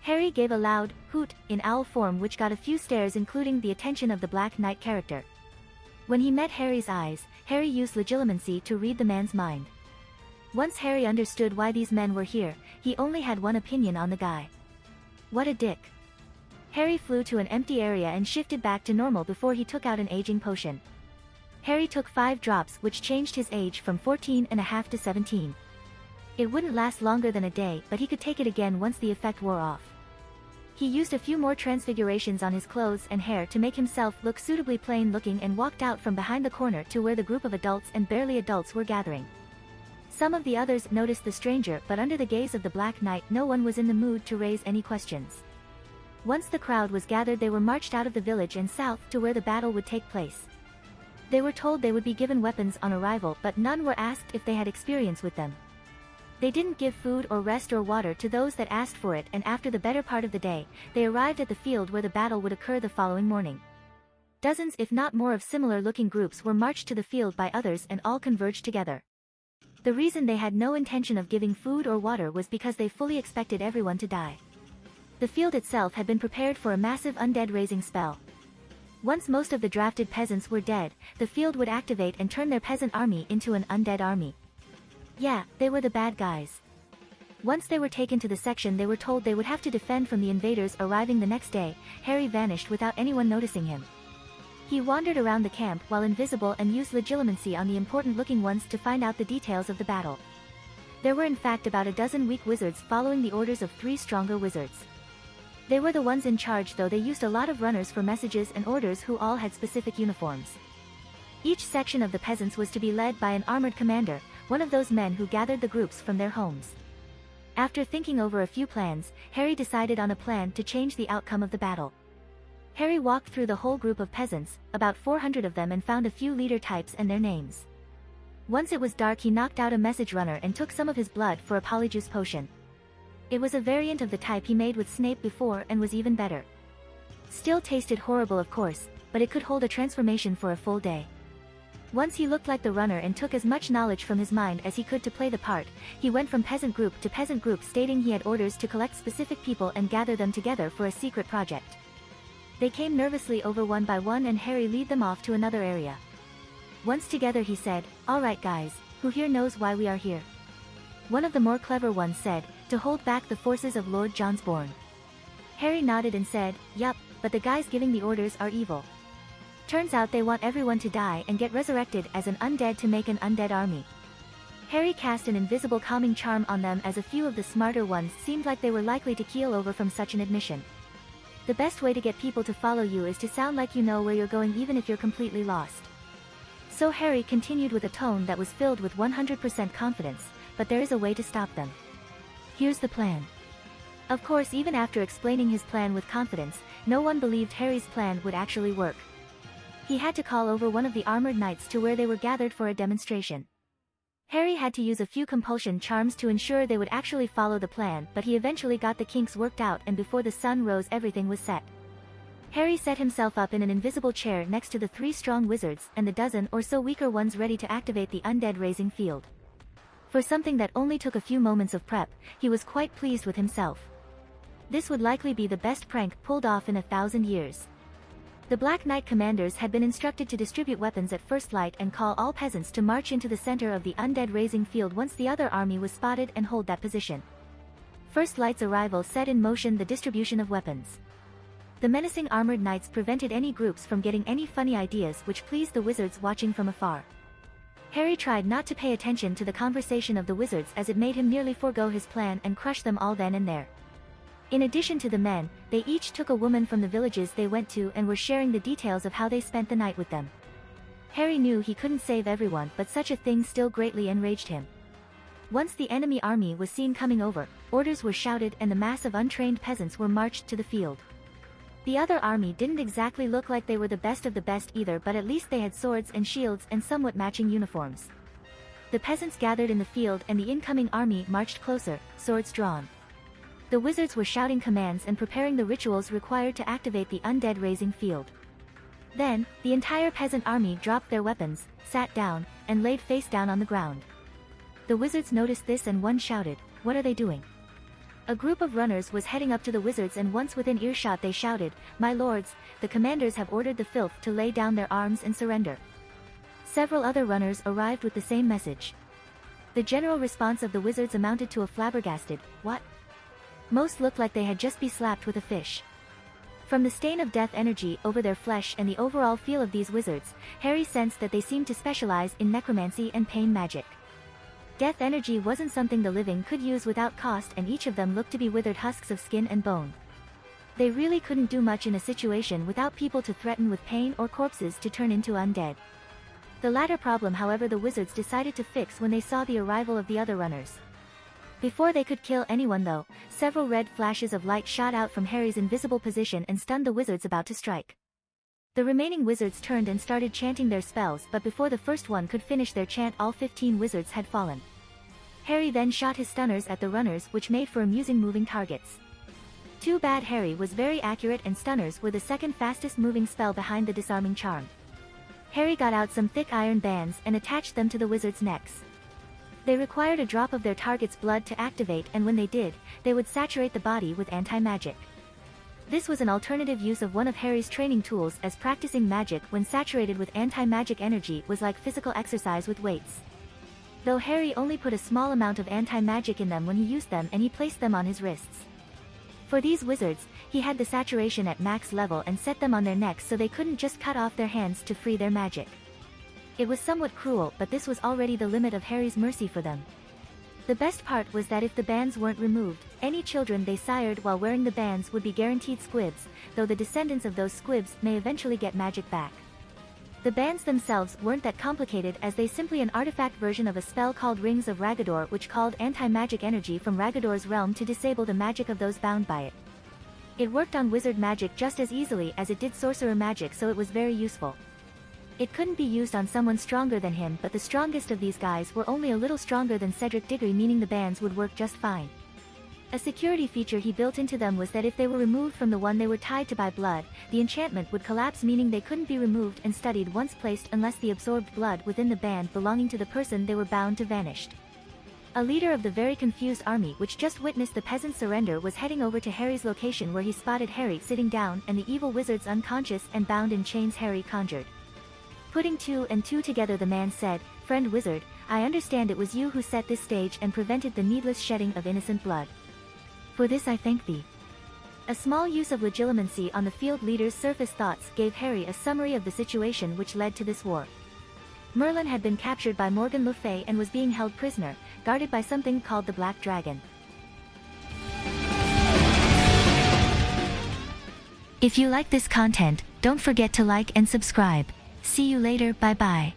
Harry gave a loud hoot in owl form which got a few stares, including the attention of the Black Knight character. When he met Harry's eyes, Harry used legilimency to read the man's mind. Once Harry understood why these men were here, he only had one opinion on the guy. What a dick. Harry flew to an empty area and shifted back to normal before he took out an aging potion. Harry took 5 drops which changed his age from 14.5 to 17. It wouldn't last longer than a day, but he could take it again once the effect wore off. He used a few more transfigurations on his clothes and hair to make himself look suitably plain looking and walked out from behind the corner to where the group of adults and barely adults were gathering. Some of the others noticed the stranger, but under the gaze of the Black Knight no one was in the mood to raise any questions. Once the crowd was gathered they were marched out of the village and south to where the battle would take place. They were told they would be given weapons on arrival, but none were asked if they had experience with them. They didn't give food or rest or water to those that asked for it, and after the better part of the day, they arrived at the field where the battle would occur the following morning. Dozens if not more of similar-looking groups were marched to the field by others and all converged together. The reason they had no intention of giving food or water was because they fully expected everyone to die. The field itself had been prepared for a massive undead raising spell. Once most of the drafted peasants were dead, the field would activate and turn their peasant army into an undead army. Yeah, they were the bad guys. Once they were taken to the section they were told they would have to defend from the invaders arriving the next day. Harry vanished without anyone noticing him. He wandered around the camp while invisible and used legilimency on the important-looking ones to find out the details of the battle. There were in fact about a dozen weak wizards following the orders of 3 stronger wizards. They were the ones in charge, though they used a lot of runners for messages and orders who all had specific uniforms. Each section of the peasants was to be led by an armored commander, one of those men who gathered the groups from their homes. After thinking over a few plans, Harry decided on a plan to change the outcome of the battle. Harry walked through the whole group of peasants, about 400 of them, and found a few leader types and their names. Once it was dark he knocked out a message runner and took some of his blood for a polyjuice potion. It was a variant of the type he made with Snape before and was even better. Still tasted horrible of course, but it could hold a transformation for a full day. Once he looked like the runner and took as much knowledge from his mind as he could to play the part, he went from peasant group to peasant group stating he had orders to collect specific people and gather them together for a secret project. They came nervously over one by one and Harry led them off to another area. Once together he said, "Alright guys, who here knows why we are here?" One of the more clever ones said, "To hold back the forces of Lord Johnsborn." Harry nodded and said, "Yup, but the guys giving the orders are evil. Turns out they want everyone to die and get resurrected as an undead to make an undead army." Harry cast an invisible calming charm on them as a few of the smarter ones seemed like they were likely to keel over from such an admission. The best way to get people to follow you is to sound like you know where you're going even if you're completely lost. So Harry continued with a tone that was filled with 100% confidence, "But there is a way to stop them. Here's the plan." Of course, even after explaining his plan with confidence, no one believed Harry's plan would actually work. He had to call over one of the armored knights to where they were gathered for a demonstration. Harry had to use a few compulsion charms to ensure they would actually follow the plan, but he eventually got the kinks worked out, and before the sun rose everything was set. Harry set himself up in an invisible chair next to the 3 strong wizards and the dozen or so weaker ones ready to activate the undead raising field. For something that only took a few moments of prep, he was quite pleased with himself. This would likely be the best prank pulled off in 1,000 years. The Black Knight commanders had been instructed to distribute weapons at first light and call all peasants to march into the center of the undead raising field once the other army was spotted and hold that position. First light's arrival set in motion the distribution of weapons. The menacing armored knights prevented any groups from getting any funny ideas, which pleased the wizards watching from afar. Harry tried not to pay attention to the conversation of the wizards as it made him nearly forego his plan and crush them all then and there. In addition to the men, they each took a woman from the villages they went to and were sharing the details of how they spent the night with them. Harry knew he couldn't save everyone, but such a thing still greatly enraged him. Once the enemy army was seen coming over, orders were shouted and the mass of untrained peasants were marched to the field. The other army didn't exactly look like they were the best of the best either, but at least they had swords and shields and somewhat matching uniforms. The peasants gathered in the field and the incoming army marched closer, swords drawn. The wizards were shouting commands and preparing the rituals required to activate the undead raising field. Then, the entire peasant army dropped their weapons, sat down, and laid face down on the ground. The wizards noticed this and one shouted, "What are they doing?" A group of runners was heading up to the wizards and once within earshot they shouted, "My lords, the commanders have ordered the filth to lay down their arms and surrender." Several other runners arrived with the same message. The general response of the wizards amounted to a flabbergasted, "What?" Most looked like they had just been slapped with a fish. From the stain of death energy over their flesh and the overall feel of these wizards, Harry sensed that they seemed to specialize in necromancy and pain magic. Death energy wasn't something the living could use without cost, and each of them looked to be withered husks of skin and bone. They really couldn't do much in a situation without people to threaten with pain or corpses to turn into undead. The latter problem, however, the wizards decided to fix when they saw the arrival of the other runners. Before they could kill anyone though, several red flashes of light shot out from Harry's invisible position and stunned the wizards about to strike. The remaining wizards turned and started chanting their spells, but before the first one could finish their chant all 15 wizards had fallen. Harry then shot his stunners at the runners, which made for amusing moving targets. Too bad Harry was very accurate and stunners were the second fastest moving spell behind the disarming charm. Harry got out some thick iron bands and attached them to the wizards' necks. They required a drop of their target's blood to activate, and when they did, they would saturate the body with anti-magic. This was an alternative use of one of Harry's training tools, as practicing magic when saturated with anti-magic energy was like physical exercise with weights. Though Harry only put a small amount of anti-magic in them when he used them, and he placed them on his wrists. For these wizards, he had the saturation at max level and set them on their necks so they couldn't just cut off their hands to free their magic. It was somewhat cruel, but this was already the limit of Harry's mercy for them. The best part was that if the bands weren't removed, any children they sired while wearing the bands would be guaranteed squibs, though the descendants of those squibs may eventually get magic back. The bands themselves weren't that complicated, as they simply an artifact version of a spell called Rings of Ragador, which called anti-magic energy from Ragador's realm to disable the magic of those bound by it. It worked on wizard magic just as easily as it did sorcerer magic, so it was very useful. It couldn't be used on someone stronger than him, but the strongest of these guys were only a little stronger than Cedric Diggory, meaning the bands would work just fine. A security feature he built into them was that if they were removed from the one they were tied to by blood, the enchantment would collapse, meaning they couldn't be removed and studied once placed unless the absorbed blood within the band belonging to the person they were bound to vanished. A leader of the very confused army which just witnessed the peasant's surrender was heading over to Harry's location, where he spotted Harry sitting down and the evil wizards unconscious and bound in chains Harry conjured. Putting two and two together, the man said, "Friend wizard, I understand it was you who set this stage and prevented the needless shedding of innocent blood. For this I thank thee." A small use of legilimency on the field leader's surface thoughts gave Harry a summary of the situation which led to this war. Merlin had been captured by Morgan Le Fay and was being held prisoner, guarded by something called the Black Dragon. If you like this content, don't forget to like and subscribe. See you later, bye bye.